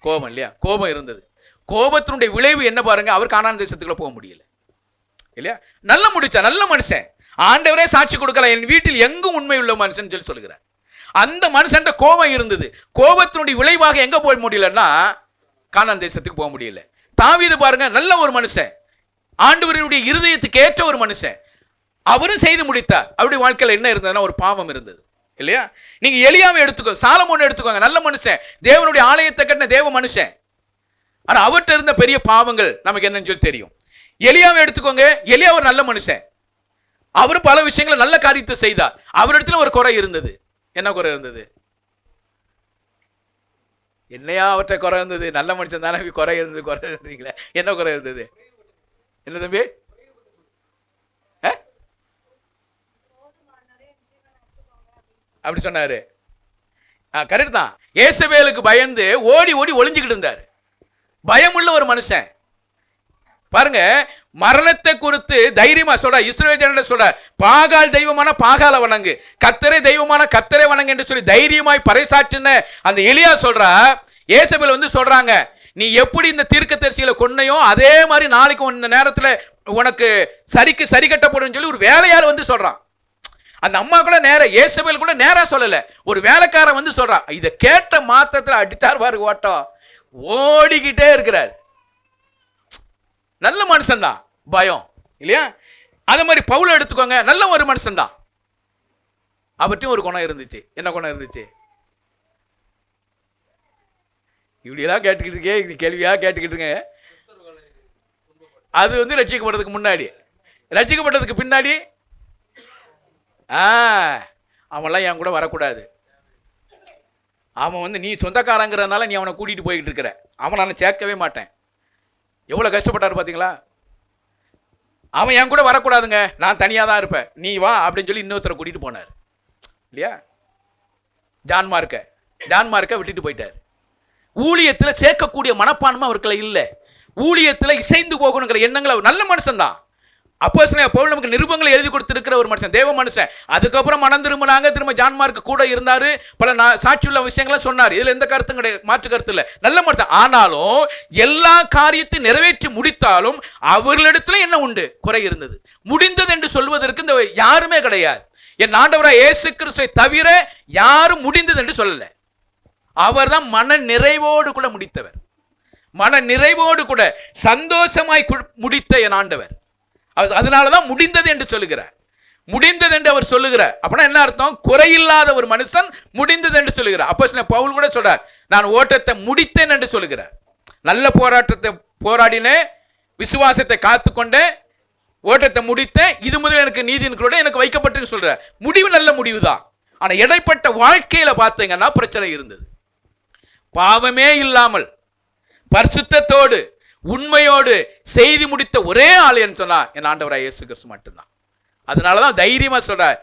கோபம் இல்லையா? கோபம் இருந்தது. கோபத்தினுடைய விளைவு என்ன பாருங்க, அவர் கானான் தேசத்துக்குள்ள போக முடியல இல்லையா? நல்ல முடிச்சா, நல்ல மனுஷன், ஆண்டவரே சாட்சி கொடுக்கல, என் வீட்டில் எங்கும் உண்மை உள்ள மனுஷன் சொல்லி சொல்லுகிறார். அந்த மனுஷன் கோபம் இருந்தது. கோபத்தினுடைய விளைவாக எங்க போக முடியலன்னா கானான் தேசத்துக்கு போக முடியல. தாவீது பாருங்க, நல்ல ஒரு மனுஷன், ஆண்டவருடைய இருதயத்துக்கு ஏற்ற ஒரு மனுஷன், அவரும் செய்து முடித்தார். அவருடைய வாழ்க்கையில் என்ன இருந்ததுன்னா ஒரு பாவம் இருந்தது இல்லையா? நீங்க எலியாவை எடுத்துக்கோ, சாலமோன் எடுத்துக்கோங்க, நல்ல மனுஷன், தேவனுடைய ஆலயத்தை கட்டின தேவ மனுஷன். ஆனா அவர்கிட்ட இருந்த பெரிய பாவங்கள் நமக்கு என்னன்னு சொல்லி தெரியும். எலியாவை எடுத்துக்கோங்க, எலியா ஒரு நல்ல மனுஷன், அவரும் பல விஷயங்களை நல்ல காரியத்தை செய்தார். அவரிடத்துல ஒரு குறை இருந்தது. என்ன குறை இருந்தது? என்னையா அவர்கிட்ட குறை இருந்தது? நல்ல மனுஷன் தானே, குறை இருந்தது, குறை இருந்தீங்களே, என்ன குறை இருந்தது? என்ன தம்பி? அப்படி சொன்னாரு. கரெக்ட் தான். ஏசபேலுக்கு பயந்து ஓடி ஓடி ஒளிஞ்சுக்கிட்டு இருந்தார். பயமுள்ள ஒரு மனுஷன் பாருங்க. மரணத்தை குறித்து தைரியமா சொல்ற, இஸ்ரவேல் ஜனங்களை சொல்ற, பாகால் தெய்வமான பாகால வணங்கு, கர்த்தரே தெய்வமான கர்த்தரே வணங்கு என்று சொல்லி தைரியமாய் பறைசாற்றின அந்த எலியா சொல்றா. ஏசபேல் வந்து சொல்றாங்க, நீ எப்படி இந்த தீர்க்கதரிசிகளை கொன்னையோ அதே மாதிரி நாளைக்கு இந்த நேரத்தில் உனக்கு சரிக்கு சரி கட்டப்படும் சொல்லி ஒரு வேலையார் வந்து சொல்றான். அந்த அம்மா கூட நேர, ஏசபேல் கூட நேரா சொல்லல, ஒரு வேலைக்காரன் வந்து சொல்றான். இதை கேட்ட மாத்திரத்தில் அடித்தார் பாரு ஓட்டம், ஓடிக்கிட்டே இருக்கிறார். நல்ல மனுஷன் தான், பயம் இல்லையா? அதே மாதிரி பவுல் எடுத்துக்கோங்க, நல்ல ஒரு மனுஷன் தான், அவர்கிட்டையும் ஒரு குணம் இருந்துச்சு. என்ன குணம் இருந்துச்சு? இப்படியெல்லாம் கேட்டுக்கிட்டு இருக்கே, கேள்வியா கேட்டுக்கிட்டு இருங்க. அது வந்து ரட்சிக்கப்படுறதுக்கு முன்னாடி. ரட்சிக்கப்பட்டதுக்கு பின்னாடி அவன்லாம் என் கூட வரக்கூடாது. அவன் வந்து நீ சொந்தக்காரங்கிறதுனால நீ அவனை கூட்டிகிட்டு போய்கிட்டு இருக்கிற, அவனை நான் சேர்க்கவே மாட்டேன். எவ்வளோ கஷ்டப்பட்டார் பார்த்தீங்களா? அவன் என் கூட வரக்கூடாதுங்க, நான் தனியாக தான் இருப்பேன், நீ வா அப்படின்னு சொல்லி இன்னொருத்தரை கூட்டிகிட்டு போனார் இல்லையா? ஜான் மார்க்கை விட்டுட்டு போயிட்டார். ஊழியத்தில் சேர்க்கக்கூடிய மனப்பான்மை அவர்களை இல்லை. ஊழியத்தில் இசைந்து போகணுங்கிற எண்ணங்கள். நல்ல மனுஷன் தான். அப்போஸ்தலனாகிய பவுல் நமக்கு நிருபங்களை எழுதி கொடுத்திருக்கிற ஒரு மனுஷன், தேவ மனுஷன். அதுக்கப்புறம் மனம் திரும்பினாங்க, திரும்ப ஜான் மார்க் கூட இருந்தாரு, பல சாட்சியுள்ள விஷயங்களை சொன்னார். இதுல எந்த கருத்தும் கிடையாது, மாற்று கருத்து இல்லை. நல்ல மனுஷன். ஆனாலும் எல்லா காரியத்தையும் நிறைவேற்றி முடித்தாலும் அவர்களிடத்துல என்ன உண்டு? குறை இருந்தது. முடிந்தது என்று சொல்வதற்கு இந்த யாருமே கிடையாது. என் ஆண்டவராகிய இயேசு கிறிஸ்துவை தவிர யாரும் முடிந்தது என்று சொல்லல. அவர் தான் மன நிறைவோடு கூட முடித்தவர். மன நிறைவோடு கூட சந்தோஷமாய் முடித்த என் ஆண்டவர். அதனாலதான் முடிந்தது என்று சொல்லுகிறார். முடிந்தது என்று அவர் சொல்லுகிறார். அப்படின்னா என்ன அர்த்தம்? குறையில்லாத ஒரு மனுஷன் முடிந்தது என்று சொல்லுகிறார். அப்போஸ்தலன் பவுல் கூட சொல்றார், நான் ஓட்டத்தை முடித்தேன் என்று சொல்லுகிறார். நல்ல போராட்டத்தை போராடினேன், விசுவாசத்தை காத்துக்கொண்டேன், ஓட்டத்தை முடித்தேன், இது முதல் எனக்கு நீதியின்களோட எனக்கு வைக்கப்பட்டு சொல்றார். முடிவு நல்ல முடிவு தான். ஆனா இடைப்பட்ட வாழ்க்கையில பார்த்தீங்கன்னா பிரச்சனை இருந்தது. பாவமே இல்லாமல் பரிசுத்தத்தோடு உண்மையோடு செய்தி முடித்த ஒரே ஆள் என்று சொன்னா என் ஆண்டவராகிய இயேசு கிறிஸ்து மட்டும்தான். அதனாலதான் தைரியமா சொல்றார்,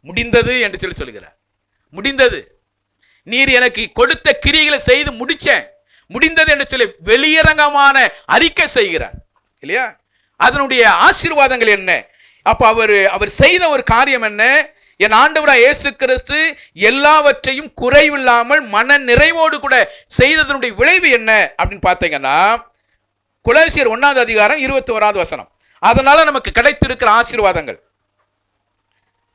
முடிந்தது என்று சொல்லி சொல்லுகிறார். முடிந்தது, நீர் எனக்கு கொடுத்த கிரியைகளை செய்து முடிச்சேன், முடிந்தது என்று சொல்லி வெளியரங்கமான அறிக்கை செய்கிறார் இல்லையா? அதனுடைய ஆசீர்வாதங்கள் என்ன? அப்ப அவர் செய்த ஒரு காரியம் என்ன? என் ஆண்டவராகிய இயேசு கிறிஸ்து எல்லாவற்றையும் குறைவில்லாமல் மன நிறைவோடு கூட செய்ததனுடைய விளைவு என்ன அப்படின்னு பார்த்தீங்கன்னா, கொலோசியர் 1 அதிகாரம் 21 வசனம். அதனால நமக்கு கிடைத்திருக்கிற ஆசீர்வாதங்கள்.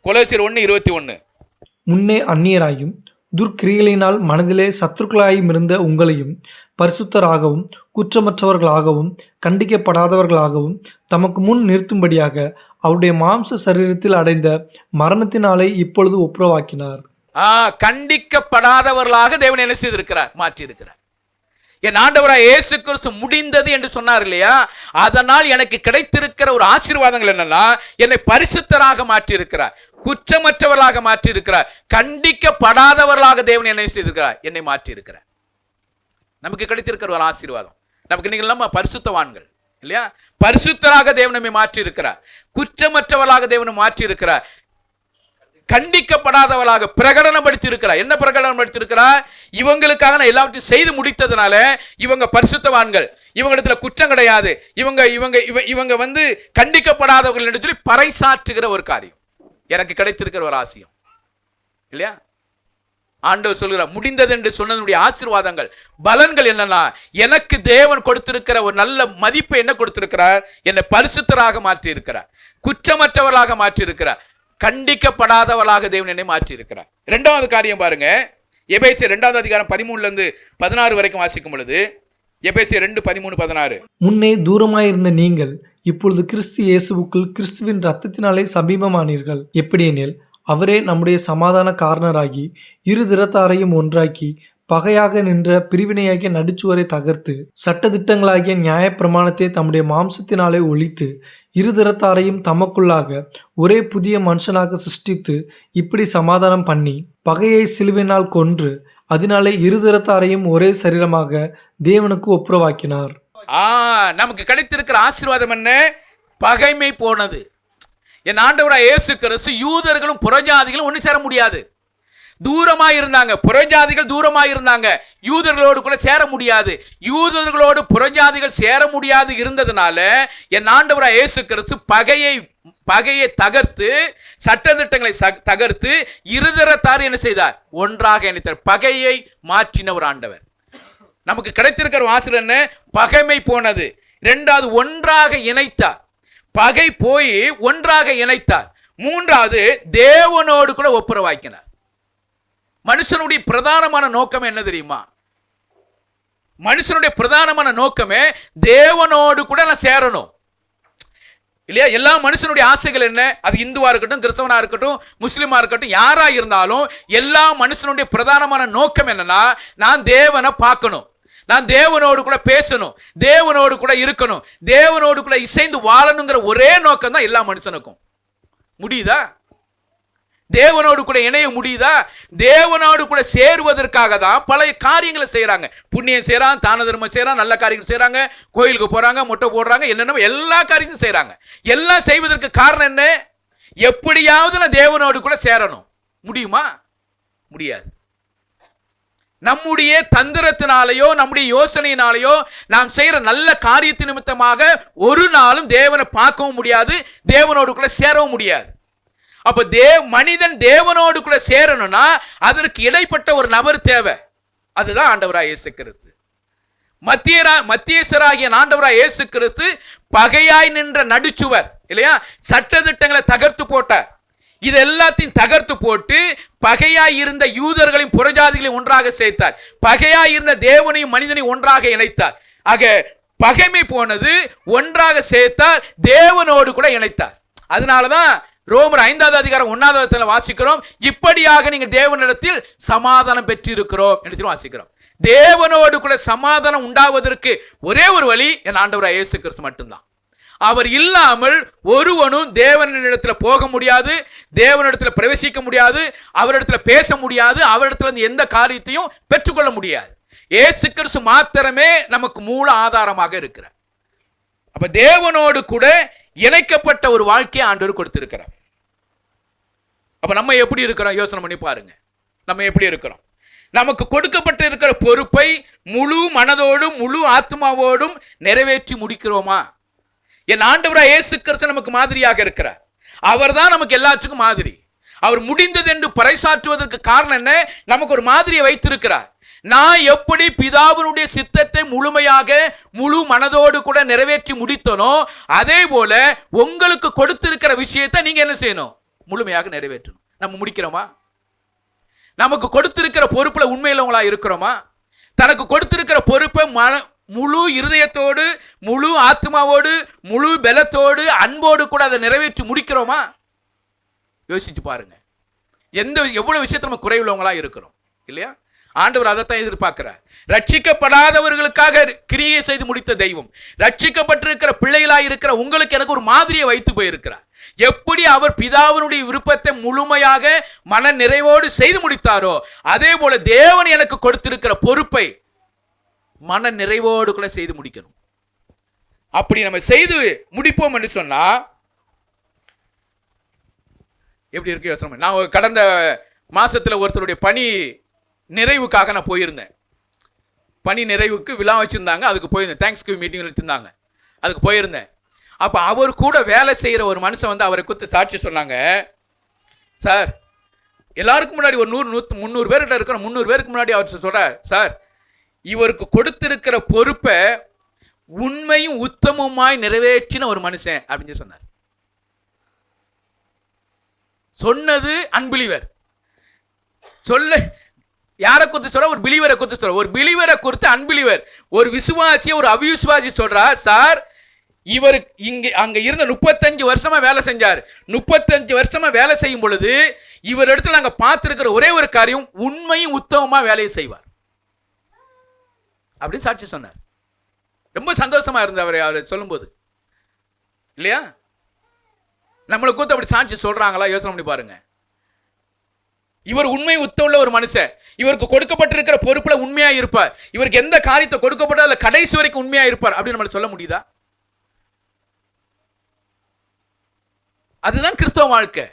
கொலோசியர் 1:21. முன்னே அந்நியராயும் துர்க்கிரியலினால் மனதிலே சத்துருக்களாயும் இருந்த உங்களையும் பரிசுத்தராகவும் குற்றமற்றவர்களாகவும் கண்டிக்கப்படாதவர்களாகவும் தமக்கு முன் நிறுத்தும்படியாக அவருடைய மாம்ச சரீரத்தில் அடைந்த மரணத்தினாலே இப்பொழுது ஒப்புரவாக்கினார். கண்டிக்கப்படாதவர்களாக தேவன் என்ன செய்திருக்கிறார்? மாற்றி இருக்கிறார். என் ஆண்டவராகிய இயேசு கிறிஸ்து முடிந்தது என்று சொன்னார் இல்லையா? அதனால் எனக்கு கிடைத்திருக்கிற ஒரு ஆசீர்வாதங்கள் என்னன்னா, என்னை பரிசுத்தராக மாற்றி இருக்கிறார், குற்றமற்றவர்களாக மாற்றி இருக்கிறார், கண்டிக்கப்படாதவர்களாக தேவன் என்ன செய்திருக்கிறார்? என்னை மாற்றி இருக்கிறார். நமக்கு கிடைத்திருக்கிற ஒரு ஆசீர்வாதம். நமக்கு நீங்கள் நம்ம பரிசுத்தவான்கள் இல்லையா? பரிசுத்தராக தேவன் நம்மை மாற்றி இருக்கிறார். குற்றமற்றவர்களாக தேவனை மாற்றி இருக்கிறார். கண்டிக்கப்படாதவளாக பிரகடனப்படுத்தி இருக்கிறார். என்ன பிரகடனப்படுத்தி இருக்கிறார்? இவங்களுக்காக நான் எல்லாவற்றையும் செய்து முடித்ததுனால இவங்க பரிசுத்தவான்கள், இவங்களிடத்துல குற்றம் கிடையாது, இவங்க இவங்க இவங்க வந்து கண்டிக்கப்படாதவர்கள் என்று சொல்லி பறைசாற்றுகிற ஒரு காரியம் எனக்கு கிடைத்திருக்கிற ஒரு ஆசியம் இல்லையா? ஆண்டவர் சொல்கிறார், முடிந்தது என்று சொன்னதனுடைய ஆசீர்வாதங்கள் பலன்கள் என்னன்னா, எனக்கு தேவன் கொடுத்திருக்கிற ஒரு நல்ல மதிப்பை என்ன கொடுத்திருக்கிறார்? என்னை பரிசுத்தராக மாற்றி இருக்கிறார், குற்றமற்றவர்களாக மாற்றி இருக்கிறார், கண்டிக்கப்படாதவர்களாக தேவன் என்னை மாற்றி இருக்கிறார். இரண்டாவது காரியம் பாருங்க, எபேசியர் 2வது அதிகாரம் 13-16 வரைக்கும் வாசிக்கும் பொழுது, எபேசியர் 2:13-16. முன்னே தூரமாயிருந்த நீங்கள் இப்பொழுது கிறிஸ்து இயேசுவுக்குள் கிறிஸ்துவின் இரத்தத்தினாலே சமீபமானீர்கள். எப்படியெனில் அவரே நம்முடைய சமாதான காரணராகி இரு திறத்தாரையும் ஒன்றாக்கி பகையாக நின்ற பிரிவினையாகிய நடுச்சுவரை தகர்த்து சட்டதிட்டங்களாகிய நியாயப்பிரமாணத்தை தம்முடைய மாம்சத்தினாலே ஒழித்து இரு திறத்தாரையும் தமக்குள்ளாக ஒரே புதிய மனுஷனாக சிருஷ்டித்து இப்படி சமாதானம் பண்ணி பகையை சிலுவினால் கொன்று அதனாலே இரு திறத்தாரையும் ஒரே சரீரமாக தேவனுக்கு ஒப்புரவாக்கினார். நமக்கு கிடைத்திருக்கிற ஆசீர்வாதம் என்ன? பகைமை போனது. என் ஆண்டவராகிய இயேசு கிறிஸ்து யூதர்களும் புறஜாதிகளும் ஒன்று சேர முடியாது, தூரமா இருந்தாங்க. புறஜாதிகள் தூரமா இருந்தாங்க, யூதர்களோடு கூட சேர முடியாது. யூதர்களோடு புறஜாதிகள் சேர முடியாது இருந்ததுனால என் ஆண்டவராகிய இயேசு கிறிஸ்து பகையை தகர்த்து சட்டதிட்டங்களை தகர்த்து இருதரத்தார் என்ன செய்தார்? ஒன்றாக இணைத்தார். பகையை மாற்றின ஒரு ஆண்டவர். நமக்கு கிடைத்திருக்கிற ஆசீர்வாதம் என்ன? பகைமை போனது. இரண்டாவது, ஒன்றாக இணைத்தார். பகை போய் ஒன்றாக இணைத்தார். மூன்றாவது, தேவனோடு கூட ஒப்புரவாக்கினார். மனுஷனுடைய பிரதானமான நோக்கம் என்ன தெரியுமா? மனுஷனுடைய பிரதானமான நோக்கமே தேவனோடு கூட நான் சேரணும் இல்லையா? எல்லா மனுஷனுடைய ஆசைகள் என்ன? அது இந்துவா இருக்கட்டும், கிறிஸ்தவனா இருக்கட்டும், முஸ்லிமா இருக்கட்டும், யாரா இருந்தாலும் எல்லா மனுஷனுடைய பிரதானமான நோக்கம் என்னன்னா, நான் தேவனை பார்க்கணும், நான் தேவனோடு கூட பேசணும், தேவனோடு கூட இருக்கணும், தேவனோடு கூட இசைந்து வாழணுங்கிற ஒரே நோக்கம் தான் எல்லா மனுஷனுக்கும். முடியுதா? தேவனோடு கூட இணைய முடியுதா? தேவனோடு கூட சேருவதற்காக தான் பல காரியங்களை செய்யறாங்க. புண்ணியம் செய்யறான், தான தர்மம் செய்யறான், நல்ல காரியங்கள் செய்யறாங்க, கோயிலுக்கு போறாங்க, மொட்டை போடுறாங்க, என்னென்ன எல்லா காரியங்களும் செய்யறாங்க. எல்லாம் செய்வதற்கு காரணம் என்ன? எப்படியாவது நான் தேவனோடு கூட சேரணும். முடியுமா? முடியாது. நம்முடைய தந்திரத்தினாலேயோ நம்முடைய யோசனையினாலேயோ நாம் செய்யற நல்ல காரியத்தின் நிமித்தமாக ஒரு நாளும் தேவனை பார்க்கவும் முடியாது, தேவனோடு கூட சேரவும் முடியாது. அப்ப மனிதன் தேவனோடு கூட சேரணும்னா அதற்கு இடைப்பட்ட ஒரு நபர் தேவை. அதுதான் ஆண்டவராகிய இயேசு கிறிஸ்து. மத்தியஸ்தராகிய ஆண்டவராகிய இயேசு கிறிஸ்து பகையாய் நின்ற நடுச்சுவர் இல்லையா? சட்டதிட்டங்களை தகர்த்து போட்டார். இது எல்லாத்தையும் தகர்த்து போட்டு பகையாய் இருந்த யூதர்களையும் புறஜாதிகளையும் ஒன்றாக சேர்த்தார். பகையாய் இருந்த தேவனையும் மனிதனையும் ஒன்றாக இணைத்தார். ஆக பகைமை போனது, ஒன்றாக சேர்த்தார், தேவனோடு கூட இணைத்தார். அதனாலதான் ரோமர் 5வது அதிகாரம் 1வது வசனத்தில் வாசிக்கிறோம், இப்படியாக நீங்கள் தேவனிடத்தில் சமாதானம் பெற்றிருக்கிறோம் என்று வாசிக்கிறோம். தேவனோடு கூட சமாதானம் உண்டாவதற்கு ஒரே ஒரு வழி என் ஆண்டவராகிய இயேசு கிறிஸ்து மட்டும்தான். அவர் இல்லாமல் ஒருவனும் தேவனிடத்தில் போக முடியாது, தேவனிடத்தில் பிரவேசிக்க முடியாது, அவரிடத்தில் பேச முடியாது, அவரிடத்தில் எந்த காரியத்தையும் பெற்றுக்கொள்ள முடியாது. இயேசு கிறிஸ்து மாத்திரமே நமக்கு மூல ஆதாரமாக இருக்கிறார். அப்ப தேவனோடு கூட இணைக்கப்பட்ட ஒரு வாழ்க்கையை ஆண்டவர் கொடுத்திருக்கிறார். அப்ப நம்ம எப்படி இருக்கிறோம்? யோசனை பண்ணி பாருங்க. நம்ம எப்படி இருக்கிறோம்? நமக்கு கொடுக்கப்பட்டு இருக்கிற பொறுப்பை முழு மனதோடும் முழு ஆத்மாவோடும் நிறைவேற்றி முடிக்கிறோமா? என் ஆண்டவராகிய இயேசு கிறிஸ்து நமக்கு மாதிரியாக இருக்கிறார். அவர் தான் நமக்கு எல்லாத்துக்கும் மாதிரி. அவர் முடிந்தது என்று பறைசாற்றுவதற்கு காரணம் என்ன? நமக்கு ஒரு மாதிரியை வைத்திருக்கிறார். நான் எப்படி பிதாவினுடைய சித்தத்தை முழுமையாக முழு மனதோடு கூட நிறைவேற்றி முடித்தனோ அதே போல உங்களுக்கு கொடுத்திருக்கிற விஷயத்தை நீங்க என்ன செய்யணும்? முழுமையாக நிறைவேற்றணும். நம்ம முடிக்கிறோமா? நமக்கு கொடுத்திருக்கிற பொறுப்புல உண்மையிலவங்களா இருக்கிறோமா? தனக்கு கொடுத்திருக்கிற பொறுப்பை முழு இருதயத்தோடு முழு ஆத்மாவோடு முழு பலத்தோடு அன்போடு கூட அதை நிறைவேற்றி முடிக்கிறோமா? யோசிச்சு பாருங்க. எவ்வளவு விஷயத்தை நம்ம குறைவுள்ளவங்களா இருக்கிறோம் இல்லையா? ஆண்டவர் அதைத்தான் எதிர்பார்க்கிறார். ரட்சிக்கப்படாதவர்களுக்காக கிரியை செய்து முடித்த தெய்வம் ரட்சிக்கப்பட்டிருக்கிற பிள்ளைகளாய் இருக்கிற உங்களுக்கு எனக்கு ஒரு மாதிரியை வைத்து போயிருக்கிறார். எப்படி அவர் பிதாவினுடைய விருப்பத்தை முழுமையாக மன நிறைவோடு செய்து முடித்தாரோ அதே போல தேவன் எனக்கு கொடுத்திருக்கிற பொறுப்பை மன நிறைவோடு கூட செய்து முடிக்கணும். அப்படி நம்ம செய்து முடிப்போம் என்று சொன்னா எப்படி இருக்கு யோசனை. நான் கடந்த மாசத்துல ஒருத்தருடைய பணி நிறைவுக்காக நான் போயிருந்தேன். பணி நிறைவுக்கு விழா வச்சிருந்தாங்க, அதுக்கு போயிருந்தேன். தேங்க்ஸ் கிவிங் மீட்டிங் வச்சிருந்தாங்க, அதுக்கு போயிருந்தேன். அப்போ அவர் கூட வேலை செய்கிற ஒரு மனுஷன் வந்து அவரை குறித்து சாட்சி சொன்னாங்க. சார், எல்லாருக்கும் முன்னாடி ஒரு 300 பேர்கிட்ட இருக்கிற 300 பேருக்கு முன்னாடி அவர் சொல்கிறார், சார் இவருக்கு கொடுத்திருக்கிற பொறுப்பை உண்மையும் உத்தமமாய் நிறைவேற்றின ஒரு மனுஷன் அப்படின்னு சொன்னார். சொன்னது அன்பிலிவர். சொல்ல யாரை குறித்து சொல்ற? ஒரு பிலீவரை குறித்து சொல்ற. ஒரு பிலீவரை குறித்து அன்பிலிவர், ஒரு விசுவாசியை ஒரு அவிசுவாசி சொல்றா, சார் இவர் அங்க இருந்த 35 வருஷமா வேலை செஞ்சார். 35 வருஷமா வேலை செய்யும் பொழுது இவர் இடத்துல நாங்க பார்த்திருக்கிற ஒரே ஒரு காரியம், உண்மையும் உத்தமமா வேலையை செய்வார் அப்படின்னு சாட்சி சொன்னார். ரொம்ப சந்தோஷமா இருந்தவர் அவர் சொல்லும்போது, இல்லையா? நம்மளை கூத்து அப்படி சாட்சி சொல்றாங்களா? யோசனை பண்ணி பாருங்க. இவர் உண்மை உத்தமுள்ள ஒரு மனுஷன், இவருக்கு கொடுக்கப்பட்டிருக்கிற பொறுப்புல உண்மையா இருப்பார், இவருக்கு எந்த காரியத்தை கொடுக்கப்பட்ட அதுல கடைசி வரைக்கும் உண்மையா இருப்பார் அப்படின்னு நம்மள சொல்ல முடியுதா? அதுதான் கிறிஸ்தவ வாழ்க்கை.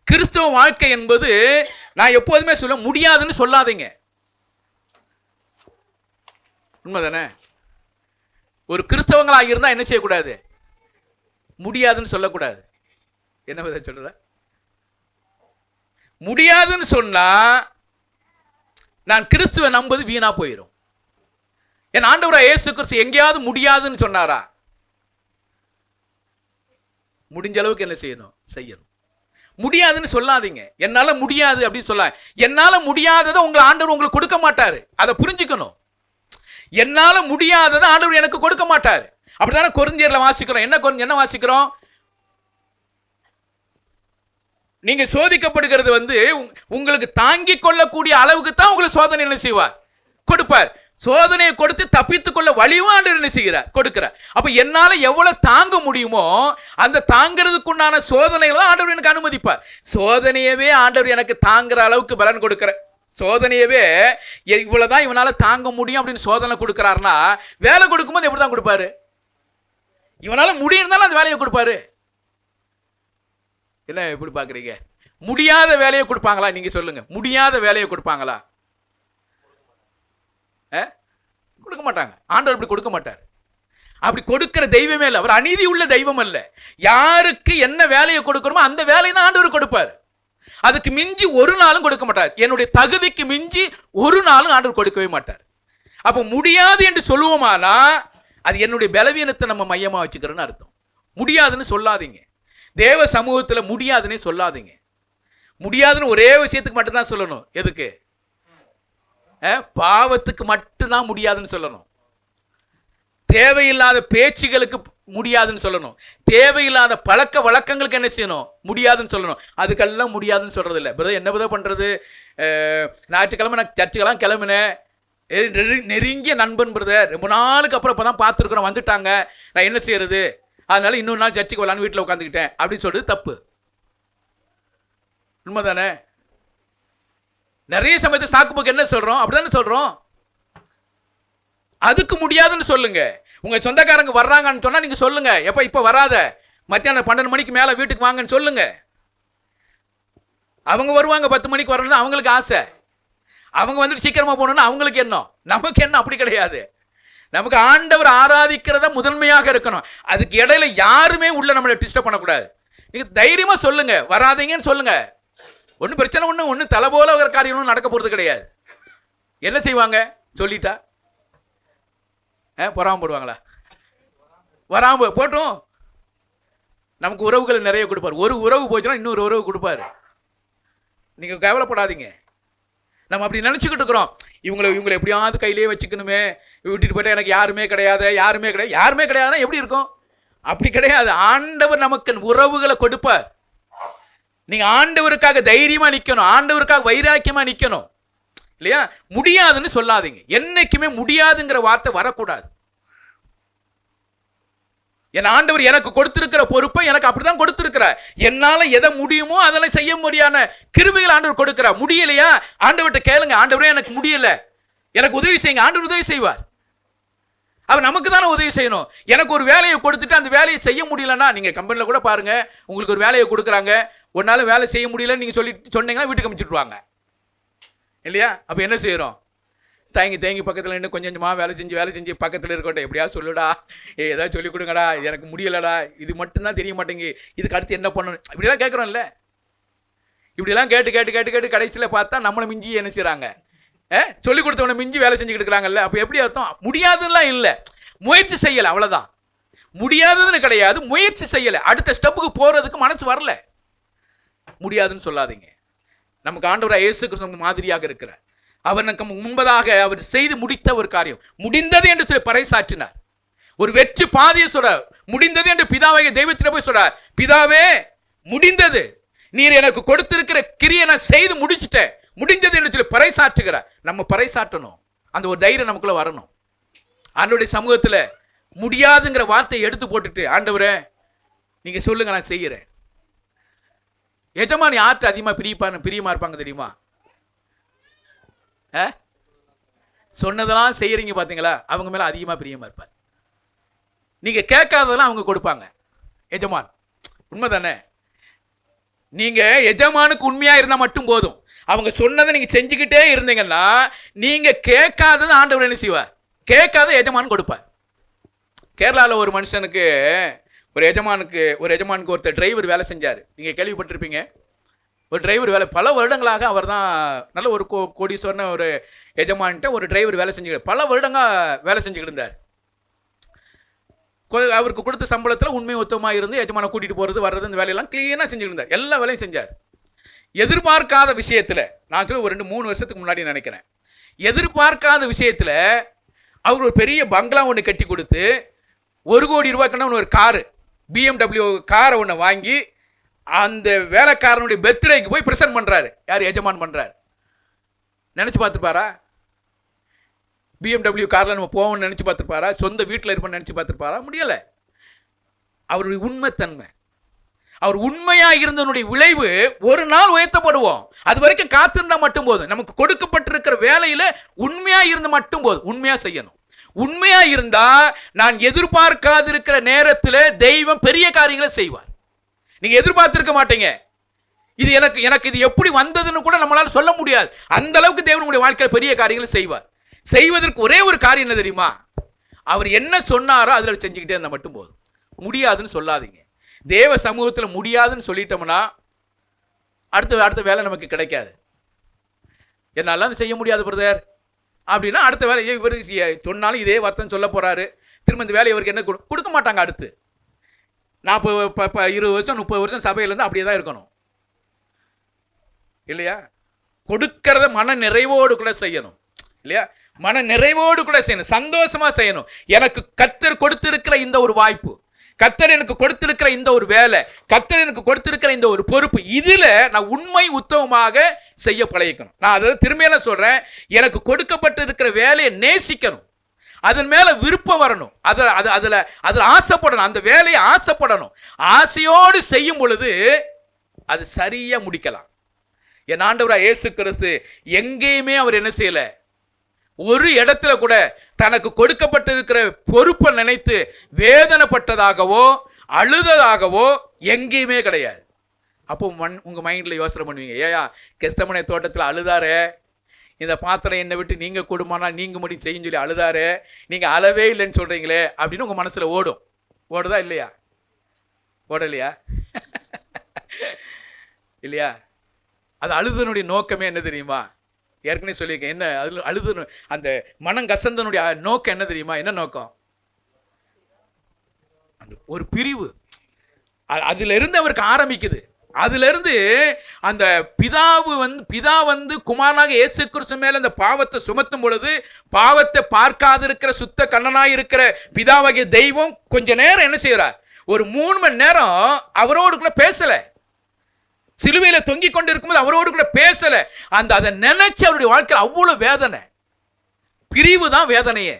கிறிஸ்தவ வாழ்க்கை என்பது நான் எப்போதுமே சொல்ல முடியாதுன்னு சொல்லாதீங்க. உண்மைதானே? ஒரு கிறிஸ்தவங்களாக இருந்தா என்ன செய்யக்கூடாது? முடியாதுன்னு சொல்லக்கூடாது. என்ன வித சொல்ற? முடியாதுன்னு சொன்னா நான் கிறிஸ்துவை நம்புவது வீணா போயிடும். என் ஆண்டவராகிய இயேசு கிறிஸ்து எங்கேயாவது முடியாதுன்னு சொன்னாரா? முடிஞ்ச அளவுக்கு என்ன செய்யணும்? செய்யணும். முடியாதுன்னு சொல்லாதீங்க. என்னால முடியாது அப்படின்னு சொல்ல, என்னால முடியாததை உங்களை ஆண்டவர் உங்களுக்கு கொடுக்க மாட்டாரு. அதை புரிஞ்சுக்கணும். என்னால முடியாததை ஆண்டவர் எனக்கு கொடுக்க மாட்டாரு. அப்படித்தானே கொரிந்தியர்ல வாசிக்கிறோம். என்ன வாசிக்கிறோம்? நீங்க சோதிக்கப்படுகிறது வந்து உங்களுக்கு தாங்கிக் கொள்ளக்கூடிய அளவுக்கு தான் உங்களுக்கு சோதனை என்ன செய்வார்? கொடுப்பார். சோதனையை கொடுத்து தப்பித்துக் கொள்ள வழியும் ஆண்டவர் என்ன செய்கிறார்? கொடுக்கிறார். அப்ப என்னால எவ்வளவு தாங்க முடியுமோ அந்த தாங்கிறதுக்குண்டான சோதனைகளை ஆண்டவர் எனக்கு அனுமதிப்பார். சோதனையவே ஆண்டவர் எனக்கு தாங்குற அளவுக்கு பலன் கொடுக்கிற, சோதனையவே இவ்வளவுதான் இவனால தாங்க முடியும் அப்படின்னு சோதனை கொடுக்கிறாருன்னா, வேலை கொடுக்கும்போது எப்படிதான் கொடுப்பாரு? இவனால முடியும் அந்த வேலையை கொடுப்பாரு. என்ன எப்படி பாக்குறீங்க? முடியாத வேலையை கொடுப்பாங்களா? நீங்க சொல்லுங்க. முடியாத வேலையை கொடுப்பாங்களா? கொடுக்க மாட்டாங்க. ஆண்டவர் அப்படி கொடுக்க மாட்டார். அப்படி கொடுக்கிற தெய்வமே இல்லை. அவர் அநீதி உள்ள தெய்வம் அல்ல. யாருக்கு என்ன வேலையை கொடுக்கணுமோ அந்த வேலையை தான் ஆண்டவர் கொடுப்பார். அதுக்கு மிஞ்சி ஒரு நாளும் கொடுக்க மாட்டார். என்னுடைய தகுதிக்கு மிஞ்சி ஒரு நாளும் ஆண்டவர் கொடுக்கவே மாட்டார். அப்ப முடியாது என்று சொல்லுவோமானா அது என்னுடைய பலவீனத்தை நம்ம மையமா வச்சுக்கிறோன்னு அர்த்தம். முடியாதுன்னு சொல்லாதீங்க. தேவ சமூகத்தில் முடியாதுன்னு சொல்லாதீங்க. முடியாதுன்னு ஒரே விஷயத்துக்கு மட்டும்தான் சொல்லணும். எதுக்கு? பாவத்துக்கு மட்டும்தான் முடியாதுன்னு சொல்லணும். தேவையில்லாத பேச்சுகளுக்கு முடியாதுன்னு சொல்லணும். தேவையில்லாத பழக்க வழக்கங்களுக்கு என்ன செய்யணும்? முடியாதுன்னு சொல்லணும். அதுக்கெல்லாம் முடியாதுன்னு சொல்றது இல்லை. பிரதர் என்ன பிரதர் பண்றது? ஞாயிற்றுக்கிழமை நான் சர்ச்சுக்கெல்லாம் கிளம்பினேன். நெருங்கிய நண்பன் பிரதர், ரொம்ப நாளுக்கு அப்புறம் இப்பதான் பார்த்துருக்குறோம், வந்துட்டாங்க, நான் என்ன செய்யறது? அதனால இன்னொரு நாள் சர்ச்சுக்கு வரலான்னு வீட்டில் உட்காந்துக்கிட்டேன் அப்படின்னு சொல்றது தப்பு. உண்மைதானே? நிறைய சமயத்தை சாக்குப்போக்கு என்ன சொல்றோம்? அப்படிதானே சொல்றோம். அதுக்கு முடியாதுன்னு சொல்லுங்க. உங்க சொந்தக்காரங்க வர்றாங்கன்னு சொன்னா நீங்க சொல்லுங்க, எப்ப இப்ப வராத, மத்தியானம் 12 மணிக்கு மேல வீட்டுக்கு வாங்கன்னு சொல்லுங்க. அவங்க வருவாங்க 10 மணிக்கு வரணும், அவங்களுக்கு ஆசை. அவங்க வந்துட்டு சீக்கிரமா போகணும்னு அவங்களுக்கு என்ன, நமக்கு என்ன? அப்படி கிடையாது. நமக்கு ஆண்டவர் ஆராதிக்கிறத முதன்மையாக இருக்கணும். அதுக்கு இடையில யாருமே உள்ள நம்மளை டிஸ்டர்ப் பண்ணக்கூடாது. நீங்க தைரியமா சொல்லுங்க, வராதீங்கன்னு சொல்லுங்க. ஒன்றும் பிரச்சனை ஒன்றும் தலை போல ஒரு காரியம் நடக்க போகிறது கிடையாது. என்ன செய்வாங்க? சொல்லிட்டா பொறாம போடுவாங்களா? வராம போட்டும். நமக்கு உறவுகளை நிறைய கொடுப்பார். ஒரு உறவு போச்சுன்னா இன்னொரு உறவு கொடுப்பாரு. நீங்க கவலைப்படாதீங்க. நம்ம அப்படி நினைச்சுக்கிட்டு இருக்கிறோம், இவங்களை எப்படியாவது கையிலேயே வச்சுக்கணுமே, விட்டுட்டு போயிட்டா எனக்கு யாருமே கிடையாதுன்னா எப்படி இருக்கும்? அப்படி கிடையாது. ஆண்டவர் நமக்கு உறவுகளை கொடுப்பார். நீங்க ஆண்டவருக்காக தைரியமா நிக்கணும், ஆண்டவருக்காக வைராக்கியமா நிக்கணும், இல்லையா? முடியாதுன்னு சொல்லாதீங்க. என்னைக்குமே முடியாதுங்கிற வார்த்தை வரக்கூடாது. என் ஆண்டவர் எனக்கு கொடுத்திருக்கிற பொறுப்பை எனக்கு அப்படிதான் கொடுத்திருக்கிறார். என்னால எதை முடியுமோ அதெல்லாம் செய்ய முடியாத கிருபைகள் ஆண்டவர் கொடுக்கிறார். முடியலையா? ஆண்டவர்கிட்ட கேளுங்க, ஆண்டவரே எனக்கு முடியல, எனக்கு உதவி செய்யுங்க. ஆண்டவர் உதவி செய்வார். அவர் நமக்கு தானே உதவி செய்யணும். எனக்கு ஒரு வேலையை கொடுத்துட்டு அந்த வேலையை செய்ய முடியலன்னா, நீங்கள் கம்பெனியில் கூட பாருங்க, உங்களுக்கு ஒரு வேலையை கொடுக்குறாங்க, ஒன்னால வேலை செய்ய முடியலன்னு நீங்கள் சொன்னீங்கன்னா வீட்டுக்கு அமைச்சிட்டுருவாங்க இல்லையா? அப்போ என்ன செய்கிறோம்? தேங்கி பக்கத்தில் நின்று கொஞ்சம் கொஞ்சமாக வேலை செஞ்சு பக்கத்தில் இருக்கட்டும், எப்படியா சொல்லுடா, ஏதாவது சொல்லிக் கொடுங்கடா, எனக்கு முடியலடா, இது மட்டும்தான் தெரிய மாட்டேங்கி, இதுக்கு அடுத்து என்ன பண்ணணும், இப்படிலாம் கேட்குறோம்ல. இப்படிலாம் கேட்டு கடைசியில் பார்த்தா நம்மளை மிஞ்சி என்ன செய்கிறாங்க, சொல்லிக் கொடுத்தவனை மிஞ்சி வேலை செஞ்சுக்கிட்டு இருக்கிறாங்கல்ல. அப்போ எப்படி அர்த்தம்? முடியாதுலாம் இல்லை, முயற்சி செய்யலை, அவ்வளோதான். முடியாததுன்னு கிடையாது, முயற்சி செய்யலை. அடுத்த ஸ்டெப்புக்கு போகிறதுக்கு மனசு வரல. முடியாதுன்னு சொல்லாதீங்க. நமக்கு ஆண்டவராக இயேசு கிறிஸ்து மாதிரியாக இருக்கிறார். அவர் நமக்கு முன்பதாக அவர் செய்து முடித்த ஒரு காரியம் முடிந்தது என்று சொல்லி பறைசாற்றினார். ஒரு வெற்றி பாதியை சொல்றார். முடிந்தது என்று பிதாவாகிய தெய்வத்திடம் போய் சொல்றார், பிதாவே முடிந்தது, நீர் எனக்கு கொடுத்திருக்கிற கிரியை நான் செய்து முடிச்சுட்டேன், முடிஞ்சது என்று சொல்லி பறைசாற்றுகிறார். நம்ம பறைசாற்றணும், அந்த ஒரு தைரியம் நமக்குள்ள வரணும். ஆண்டவருடைய சமூகத்தில் முடியாதுங்கிற வார்த்தையை எடுத்து போட்டுட்டு, ஆண்டவரே நீங்க சொல்லுங்க, நான் செய்கிறேன். எஜமானி யார்கிட்ட அதிகமாக பிரியமா இருப்பாங்க தெரியுமா? சொன்னதெல்லாம் செய்யறீங்க பார்த்தீங்களா, அவங்க மேல அதிகமாக பிரியமா இருப்பார். நீங்க கேட்காததெல்லாம் அவங்க கொடுப்பாங்க. எஜமான் உண்மைதானே? நீங்க எஜமானுக்கு உண்மையா இருந்தா மட்டும் போதும். அவங்க சொன்னதை நீங்க செஞ்சுக்கிட்டே இருந்தீங்கன்னா, நீங்க கேட்காதது ஆண்டவர் என்ன செய்வார்? கேட்காத எஜமான் கொடுப்பார். கேரளாவில் ஒரு மனுஷனுக்கு ஒரு எஜமானுக்கு ஒருத்தர் டிரைவர் வேலை செஞ்சார். நீங்கள் கேள்விப்பட்டிருப்பீங்க. ஒரு டிரைவர் வேலை பல வருடங்களாக அவர் தான் நல்ல ஒரு கோடீஸ்வரன ஒரு எஜமான்கிட்ட ஒரு டிரைவர் வேலை செஞ்சுக்கிட்டு பல வருடங்களாக வேலை செஞ்சுக்கிட்டு இருந்தார். அவருக்கு கொடுத்த சம்பளத்தில் உண்மை உத்தமாக இருந்து எஜமானை கூட்டிகிட்டு போகிறது வர்றது இந்த வேலையெல்லாம் க்ளீனாக செஞ்சுக்கிட்டு இருந்தார். எல்லா வேலையும் செஞ்சார். எதிர்பார்க்காத விஷயத்தில், நான் சொல்லி ஒரு 2-3 வருஷத்துக்கு முன்னாடி நினைக்கிறேன், எதிர்பார்க்காத விஷயத்தில் அவர் ஒரு பெரிய பங்களா ஒன்று கட்டி கொடுத்து 1 கோடி ரூபாய்க்குன்னா ஒரு காரு, BMW காரை ஒன்று வாங்கி அந்த வேலைக்காரனுடைய பர்த்டேக்கு போய் பிரசன்ட் பண்ணுறாரு. யார்? எஜமான் பண்ணுறாரு. நினச்சி பார்த்துருப்பாரா? BMW காரில் நம்ம போவோம்னு நினச்சி பார்த்துருப்பாரா? சொந்த வீட்டில் இருப்போம்னு நினச்சி பார்த்துருப்பாரா? முடியலை. அவருடைய உண்மைத்தன்மை, அவர் உண்மையாக இருந்தனுடைய விளைவு ஒரு நாள் உயர்த்தப்படுவோம். அது வரைக்கும் காத்திருந்தா மட்டும் போதும். நமக்கு கொடுக்கப்பட்டிருக்கிற வேலையில் உண்மையாக இருந்த மட்டும் போதும். உண்மையாக செய்யணும். உண்மையா இருந்தா நான் எதிர்பார்க்காதிருக்கிற நேரத்தில் தெய்வம் பெரிய காரியங்களை செய்வார். நீங்க எதிர்பார்த்திருக்க மாட்டீங்க. இது எனக்கு இது எப்படி வந்ததுன்னு கூட நம்மளால சொல்ல முடியாது. அந்த அளவுக்கு தேவன் உங்களுடைய வாழ்க்கையில் பெரிய காரியங்களை செய்வார். செய்வதற்கு ஒரே ஒரு காரியம் என்ன தெரியுமா? அவர் என்ன சொன்னாரோ அதில் செஞ்சுக்கிட்டே இருந்தால் மட்டும் போதும். முடியாதுன்னு சொல்லாதீங்க. தேவ சமூகத்தில் முடியாதுன்னு சொல்லிட்டோம்னா அடுத்த வேலை நமக்கு கிடைக்காது. என்னால செய்ய முடியாது பிரதர் அப்படின்னா அடுத்த வேலை இவர் சொன்னாலும் இதே வார்த்தை சொல்ல போறாரு. திரும்ப இந்த வேலை இவருக்கு என்ன கொடுக்க மாட்டாங்க. அடுத்து நான் இப்போ 20 வருஷம் 30 வருஷம் சபையிலேருந்து அப்படியே தான் இருக்கணும் இல்லையா? கொடுக்கறத மன நிறைவோடு கூட செய்யணும் இல்லையா? மன நிறைவோடு கூட செய்யணும், சந்தோஷமா செய்யணும். எனக்கு கர்த்தர் கொடுத்திருக்கிற இந்த ஒரு வாய்ப்பு, கர்த்தர் எனக்கு கொடுத்திருக்கிற இந்த ஒரு வேலை, கர்த்தர் எனக்கு கொடுத்திருக்கிற இந்த ஒரு பொறுப்பு, இதுல நான் உண்மை உத்தமமாக செய்ய பழகிக்கணும். நான் அதை திரும்பியெல்லாம் சொல்றேன், எனக்கு கொடுக்கப்பட்டிருக்கிற வேலையை நேசிக்கணும், அதன் மேல விருப்பம் வரணும், அதில் ஆசைப்படணும், அந்த வேலையை ஆசைப்படணும். ஆசையோடு செய்யும் பொழுது அது சரியா முடிக்கலாம். என் ஆண்டவராக இயேசு கிறிஸ்து எங்கேயுமே அவர் என்ன செய்யல, ஒரு இடத்துல கூட தனக்கு கொடுக்கப்பட்டிருக்கிற பொறுப்பை நினைத்து வேதனைப்பட்டதாகவோ அழுததாகவோ எங்கேயுமே கிடையாது. அப்போ உங்க மைண்ட்ல யோசனை பண்ணுவீங்க, ஏயா கெஸ்தமனை தோட்டத்தில் அழுதாரு, இந்த பாத்திரம் என்னை விட்டு நீங்க கொடுமானா நீங்க முடியும் செய்யும் சொல்லி அழுதாரு, நீங்க அளவே இல்லைன்னு சொல்றீங்களே அப்படின்னு உங்க மனசுல ஓடுதா இல்லையா? ஓடலையா? இல்லையா? அது அழுதனுடைய நோக்கமே என்ன தெரியுமா? ஏற்கனவே சொல்லியிருக்கேன். என்ன அதில் அழுது அந்த மனம் கசந்தனுடைய நோக்கம் என்ன தெரியுமா? என்ன நோக்கம்? அந்த ஒரு பிரிவு அதுல இருந்து அவருக்கு ஆரம்பிக்குது. அதுல இருந்து அந்த பிதா வந்து குமாரனாக இயேசு கிறிஸ்து மேல அந்த பாவத்தை சுமத்தும் பொழுது, பாவத்தை பார்க்காதிருக்கிற சுத்த கண்ணனாய் இருக்கிற பிதாவாகிய தெய்வம் கொஞ்ச நேரம் என்ன செய்யறார், ஒரு 3 மணி நேரம் அவரோடு கூட பேசல. சிலுவையில தொங்கிக் கொண்டு இருக்கும்போது அவரோடு கூட பேசல. அதை நினைச்சு அவருடைய வாழ்க்கையில் அவ்வளவு வேதனை, பிரிவு தான் வேதனையே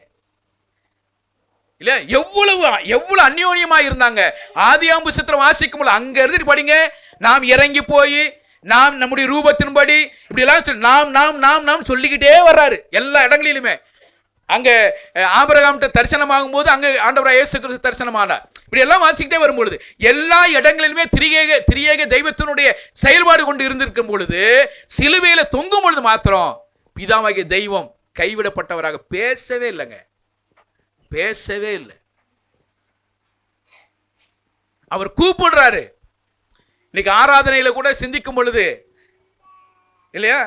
இல்ல. எவ்வளவு அந்யோன்யமா இருந்தாங்க. ஆதியாகம புத்தகத்தை வாசிக்கும் போது அங்க இருந்து படிங்க, நாம் இறங்கி போய் நாம் நம்முடைய ரூபத்தின்படி இப்படி எல்லாம் நாம் சொல்லிக்கிட்டே வர்றாரு எல்லா இடங்களிலுமே. அங்க ஆபிரகாம்கிட்ட தரிசனமாகும் போது அங்க ஆண்டவராகிய இயேசு கிறிஸ்து தரிசனமானார். இப்படி எல்லாம் வாசிக்கிட்டே வரும் பொழுது எல்லா இடங்களிலுமே திரியேக தெய்வத்தினுடைய செயல்பாடு கொண்டு இருந்திருக்கும் பொழுது சிலுவையில தொங்கும் பொழுது மாத்திரம் பிதாவாகிய தெய்வம் கைவிடப்பட்டவராக பேசவே இல்லைங்க, பேசவே இல்லை. அவர் கூப்பிடுறாரு. இன்னைக்கு ஆராதனையில கூட சிந்திக்கும் பொழுது இல்லையா,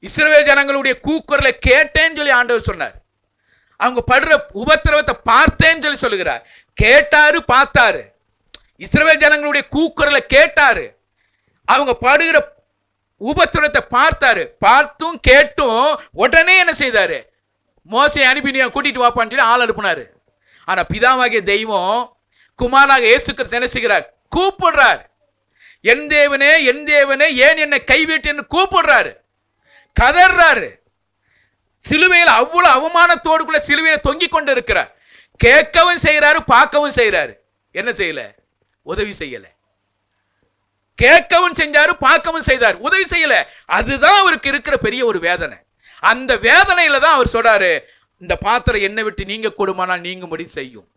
இஸ்ரவேல் ஜனங்களுடைய கூக்குரலை கேட்டேன்னு சொல்லி ஆண்டவர் சொன்னார். அவங்க படுற உபத்திரவத்தை பார்த்தேன்னு சொல்லி சொல்லுகிறார். கேட்டாரு, பார்த்தாரு. இஸ்ரவேல் ஜனங்களுடைய கூக்குரலை கேட்டாரு, அவங்க படுகிற உபத்திரவத்தை பார்த்தாரு. பார்த்தும் கேட்டும் உடனே என்ன செய்தாரு, மோசையை அனுப்பி நீ கூட்டிட்டு வாப்பான்னு சொல்லி ஆள் அனுப்புனாரு. ஆனா பிதாவாகிய தெய்வம் குமாரனாக இயேசு கிறிஸ்து என்ன செய்கிறார், கூப்பிடுறார். என் தேவனே என் தேவனே ஏன் என்னை கைவிட்டு கூப்பிடுறாரு, கதறாரு. சிலுவையில் அவ்வளவு அவமானத்தோடு கூட சிலுவையில் தொங்கிக் கொண்டு இருக்கிறார். கேட்கவும் செய்யறாரு, பார்க்கவும் செய்யறாரு. என்ன செய்யல, உதவி செய்யல. கேட்கவும் செஞ்சாரு, பார்க்கவும் செய்தார், உதவி செய்யல. அதுதான் அவருக்கு இருக்கிற பெரிய ஒரு வேதனை. அந்த வேதனையில தான் அவர் சொல்றாரு, இந்த பாத்திரம் என்னை விட்டு நீங்க கூடுமானால் நீங்கும்படி செய்யும்.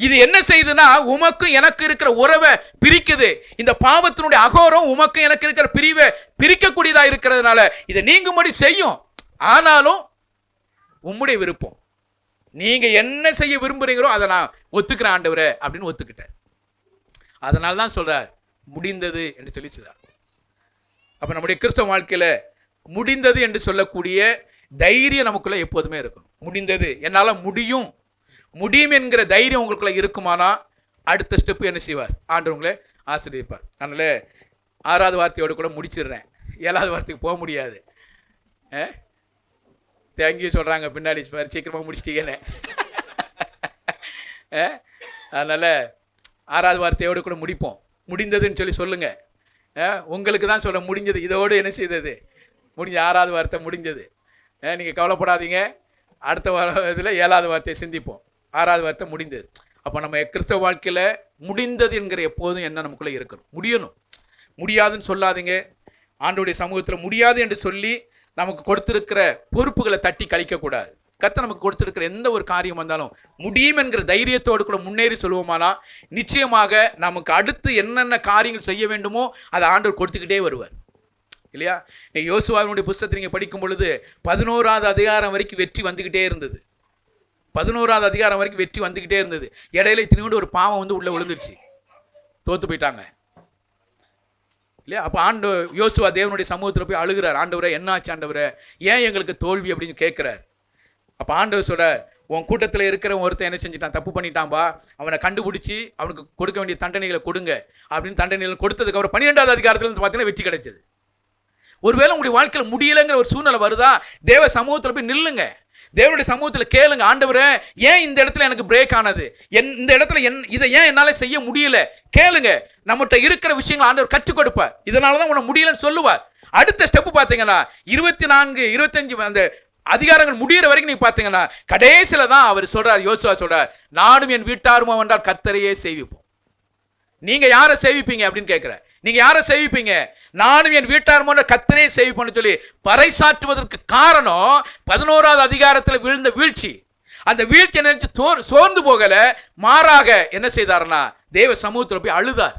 இது என்ன செய்யுதுன்னா, உமக்கும் எனக்கு இருக்கிற உறவை பிரிக்குது. இந்த பாவத்தினுடைய அகோரம் உமக்கும் எனக்கு இருக்கிற பிரிவை பிரிக்கக்கூடியதா இருக்கிறதுனால இதை நீங்கும்படி செய்யும். ஆனாலும் உம்முடைய விருப்பம், நீங்க என்ன செய்ய விரும்புறீங்களோ அதை நான் ஒத்துக்கிறேன் ஆண்டவரே அப்படின்னு ஒத்துக்கிட்டார். அதனால தான் சொல்றார் முடிந்தது என்று சொல்லி சொல்றார். அப்ப நம்முடைய கிறிஸ்தவ வாழ்க்கையில முடிந்தது என்று சொல்லக்கூடிய தைரியம் நமக்குள்ள எப்போதுமே இருக்கணும். முடிந்தது, என்னால முடியும் முடியும் என்கிற தைரியம் உங்களுக்குள்ள இருக்குமானா அடுத்த ஸ்டெப் என்ன செய்வார், ஆண்டவர் உங்களை ஆசீர்வதிப்பார். அதனால 6வது வார்த்தையோடு கூட முடிச்சிடுறேன், 7வது வார்த்தைக்கு போக முடியாது. தேங்க்யூ சொல்றாங்க பின்னாடி, சீக்கிரமா முடிச்சிட்டீங்கன்னு. அதனால 6வது வார்த்தையோடு கூட முடிப்போம். முடிந்ததுன்னு சொல்லி சொல்லுங்க. உங்களுக்கு தான் சொல்ல முடிஞ்சது, இதோடு என்ன செய்தது முடிஞ்ச 6வது வார்த்தை முடிஞ்சது. நீங்க கவலைப்படாதீங்க, அடுத்த இதில் 7வது வார்த்தையை சிந்திப்போம். 6வது வார்த்தை முடிந்தது. அப்போ நம்ம கிறிஸ்தவ வாழ்க்கையில் முடிந்தது என்கிற எப்போதும் என்ன நமக்குள்ளே இருக்கணும். முடியணும், முடியாதுன்னு சொல்லாதீங்க. ஆண்டவருடைய சமூகத்தில் முடியாது என்று சொல்லி நமக்கு கொடுத்திருக்கிற பொறுப்புகளை தட்டி கழிக்கக்கூடாது. கர்த்தர் நமக்கு கொடுத்திருக்கிற எந்த ஒரு காரியம் வந்தாலும் முடியும் என்கிற தைரியத்தோடு கூட முன்னேறி சொல்லுவோமானா நிச்சயமாக நமக்கு அடுத்து என்னென்ன காரியங்கள் செய்ய வேண்டுமோ அதை ஆண்டவர் கொடுத்துக்கிட்டே வருவார் இல்லையா. நீங்கள் யோசுவாவினுடைய புத்தகத்தை நீங்கள் படிக்கும் பொழுது 11வது அதிகாரம் வரைக்கும் வெற்றி வந்துக்கிட்டே இருந்தது. 11வது அதிகாரம் வரைக்கும் வெற்றி வந்துக்கிட்டே இருந்தது. இடையில இத்தினோடு ஒரு பாவம் வந்து உள்ளே விழுந்துருச்சு, தோத்து போயிட்டாங்க இல்லையா. அப்போ யோசுவா தேவனுடைய சமூகத்தில் போய் அழுகிறார், ஆண்டவரே என்னாச்சு ஆண்டவரே, ஏன் எங்களுக்கு தோல்வி அப்படின்னு கேட்குறார். அப்போ ஆண்டவர் சொல்கிறார், உன் கூட்டத்தில் இருக்கிற ஒருத்தன் என்ன செஞ்சுட்டான், தப்பு பண்ணிட்டான்பா, அவனை கண்டுபிடிச்சி அவனுக்கு கொடுக்க வேண்டிய தண்டனைகளை கொடுங்க அப்படின்னு தண்டனைகள் கொடுத்ததுக்கு அப்புறம் 12வது அதிகாரத்தில் பார்த்தீங்கன்னா வெற்றி கிடைச்சது. ஒருவேளை உங்களுடைய வாழ்க்கையில் முடியலைங்கிற ஒரு சூழ்நிலை வருதா, தேவ சமூகத்தில் போய் நில்லுங்க, தேவனுடைய சமூகத்தில் கேளுங்க, ஆண்டவரே ஏன் இந்த இடத்துல எனக்கு பிரேக் ஆனது, இந்த இடத்துல இதை ஏன் என்னால் செய்ய முடியல கேளுங்க. நம்மகிட்ட இருக்கிற விஷயங்களை ஆண்டவர் கற்றுக் கொடுப்பார். இதனால தான் உன்னை முடியலன்னு சொல்லுவார். அடுத்த ஸ்டெப்பு பார்த்தீங்கன்னா 24, 25 அந்த அதிகாரங்கள் முடிகிற வரைக்கும் நீங்க பார்த்தீங்கன்னா கடைசியில தான் அவர் சொல்றார், யோசுவா சொல்றார், நானும் என் வீட்டாருமோ என்றால் கர்த்தரையே சேவிப்போம். நீங்க யாரை சேவிப்பீங்க அப்படின்னு கேட்கிற, நீங்க யாரை சேவிப்பீங்க, நானும் என் வீட்டாருமோ கர்த்தரையே சேவிப்போம்னு சொல்லி பறைசாற்றுவதற்கு காரணம் 11வது அதிகாரத்தில் விழுந்த வீழ்ச்சி. அந்த வீழ்ச்சி நினைச்சு சோர்ந்து போகல, மாறாக என்ன செய்தார்னா தேவ சமூகத்தில் போய் அழுதார்.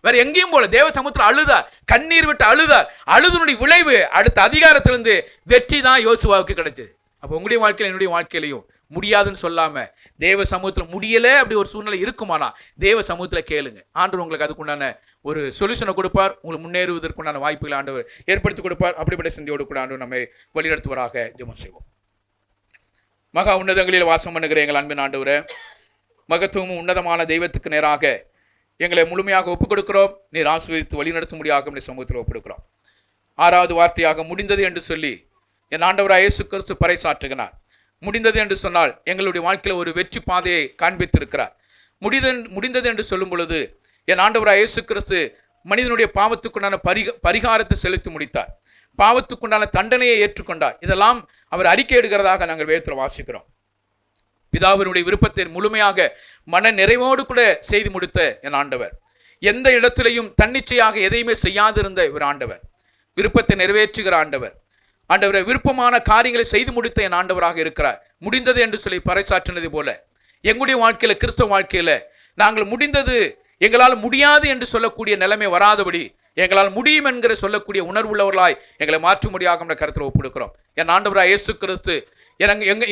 வேற எங்கேயும் போல தேவ சமூகத்தில் அழுதார், கண்ணீர் விட்டு அழுதார். அழுதுனுடைய விளைவு அடுத்த அதிகாரத்திலிருந்து வெற்றி தான் யோசுவாவுக்கு கிடைச்சது. அப்போ உங்களுடைய வாழ்க்கையில என்னுடைய வாழ்க்கையிலையும் முடியாதுன்னு சொல்லாம தேவ சமூகத்தில் முடியல அப்படி ஒரு சூழ்நிலை இருக்குமானா தேவ சமூகத்தில் கேளுங்க, ஆண்டவர் உங்களுக்கு அதுக்குண்டான ஒரு சொல்யூஷனை கொடுப்பார். உங்களுக்கு முன்னேறுவதற்குண்டான வாய்ப்புகளை ஆண்டவர் ஏற்படுத்தி கொடுப்பார். அப்படிப்பட்ட சிந்தையோடு கூட ஆண்டவர் நம்மை வழிநடத்துவராக ஜெபம் செய்வோம். மகா உன்னதங்களில் வாசம் பண்ணுகிற எங்கள் அன்பின் ஆண்டவரே, மகத்துவமும் உன்னதமான தெய்வத்துக்கு நேராக எங்களை முழுமையாக ஒப்புக் கொடுக்கிறோம். நீர் ஆசீர்வதித்து வழிநடத்த முடியாக நம்முடைய சமூகத்தில் ஒப்புக்கொடுக்கிறோம். 6வது வார்த்தையாக முடிந்தது என்று சொல்லி என் ஆண்டவராய் இயேசு கிறிஸ்து பறைசாற்றுகிறார். முடிந்தது என்று சொன்னால் எங்களுடைய வாழ்க்கையில் ஒரு வெற்றி பாதையை காண்பித்திருக்கிறார். முடிந்தது என்று சொல்லும் பொழுது என் ஆண்டவராய் இயேசு கிறிஸ்து மனிதனுடைய பாவத்துக்குண்டான பரிகாரத்தை செலுத்தி முடித்தார், பாவத்துக்குண்டான தண்டனையை ஏற்றுக்கொண்டார். இதெல்லாம் அவர் அறிக்கை எடுக்கிறதாக நாங்கள் வேதத்தில் வாசிக்கிறோம். பிதாவினுடைய விருப்பத்தை முழுமையாக மன நிறைவோடு கூட செய்து முடித்த என் ஆண்டவர், எந்த இடத்திலையும் தன்னிச்சையாக எதையுமே செய்யாதிருந்த இவர் ஆண்டவர், விருப்பத்தை நிறைவேற்றுகிற ஆண்டவர். ஆண்டவரை விருப்பமான காரியங்களை செய்து முடித்த என் ஆண்டவராக இருக்கிறார். முடிந்தது என்று சொல்லி பறைசாற்றினது போல எங்களுடைய வாழ்க்கையில, கிறிஸ்தவ வாழ்க்கையில நாங்கள் முடிந்தது, எங்களால் முடியாது என்று சொல்லக்கூடிய நிலைமை வராதபடி எங்களால் முடியும் என்கிற சொல்லக்கூடிய உணர்வுள்ளவர்களாய் எங்களை மாற்றும்படியாக நம்ம கருத்தில் ஒப்புடுக்கிறோம். என் ஆண்டவராக இயேசு கிறிஸ்து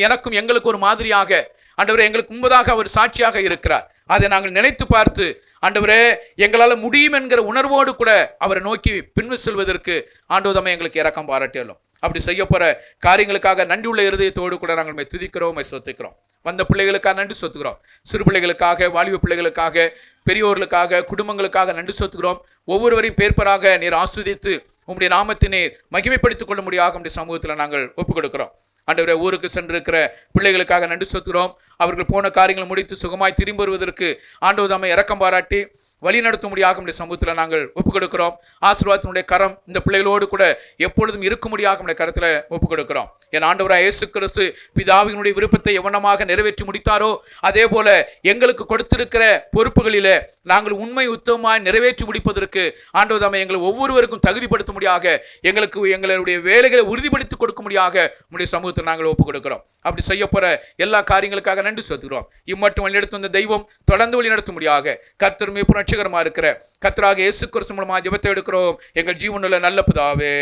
எனக்கும் எங்களுக்கு ஒரு மாதிரியாக, ஆண்டவரே எங்களுக்கு முன்பதாக அவர் சாட்சியாக இருக்கிறார். அதை நாங்கள் நினைத்து பார்த்து, ஆண்டவரே எங்களால் முடியும் என்கிற உணர்வோடு கூட அவரை நோக்கி பின்பு செல்வதற்கு ஆண்டவரே எங்களுக்கு இரக்கம் பாராட்டியலும். அப்படி செய்ய போற காரியங்களுக்காக நன்றி உள்ள இருதயத்தோடு கூட நாங்கள் துதிக்கிறோம், சொத்துக்கிறோம். வந்த பிள்ளைகளுக்காக நன்றி சொத்துக்கிறோம். சிறு பிள்ளைகளுக்காக, வாலிப பிள்ளைகளுக்காக, பெரியோர்களுக்காக, குடும்பங்களுக்காக நன்றி சொத்துக்கிறோம். ஒவ்வொருவரையும் பேர்பராக நீர் ஆஸ்வதித்து உம்முடைய நாமத்தினை மகிமைப்படுத்திக் கொள்ள முடியாத நம்முடைய சமூகத்தில் நாங்கள் ஒப்புக் கொடுக்கிறோம். ஆண்டவரே ஊருக்கு சென்றிருக்கிற பிள்ளைகளுக்காக நன்றி சொத்துகிறோம். அவர்கள் போன காரியங்களை முடித்து சுகமாய் திரும்பி வருவதற்கு ஆண்டவர் தாமே இரக்கம் பாராட்டி வழி நடத்த முடியாத நம்முடைய சமூகத்தில் நாங்கள் ஒப்புக் கொடுக்கிறோம். ஆசீர்வாதத்தினுடைய கரம் இந்த பிள்ளைகளோடு கூட எப்பொழுதும் இருக்க முடியாத நம்முடைய கரத்தில் ஒப்புக் கொடுக்கிறோம். என் ஆண்டவராக இயேசு கிறிஸ்து பிதாவினுடைய விருப்பத்தை எவ்வளமாக நிறைவேற்றி முடித்தாரோ அதே போல எங்களுக்கு கொடுத்திருக்கிற பொறுப்புகளிலே நாங்கள் உண்மை உத்தமமாய் நிறைவேற்றி முடிப்பதற்கு ஆண்டவர் தாமே எங்களை ஒவ்வொருவருக்கும் தகுதிப்படுத்த முடியாக, எங்களுடைய வேலைகளை உறுதிப்படுத்தி கொடுக்க முடியாக நம்முடைய சமூகத்தில் நாங்கள் ஒப்புக் கொடுக்கிறோம். அப்படி செய்ய போற எல்லா காரியங்களுக்காக நன்றி செலுத்துகிறோம். இம்மட்டும் வழிநடத்தும் இந்த தெய்வம் தொடர்ந்து வழிநடத்த முடியாக கர்த்தருமே புரட்சிகரமா இருக்கிற கர்த்தராக இயேசு கிறிஸ்து மூலமா ஜெபத்தை எடுக்கிறோம் எங்கள் ஜீவனுள்ள நல்ல பிதாவே,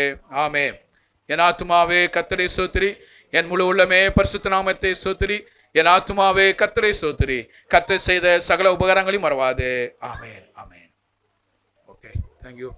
ஆமென். என் ஆத்துமாவே கர்த்தரை ஸ்தோத்திரி, என் முழு உள்ளமே பரிசுத்த நாமத்தை ஸ்தோத்திரி. என் ஆத்துமாவே கர்த்தரை ஸ்தோத்திரி, கர்த்தர் செய்த சகல உபகாரங்களையும் மறவாதே. ஆமென், ஆமென். Okay, thank you.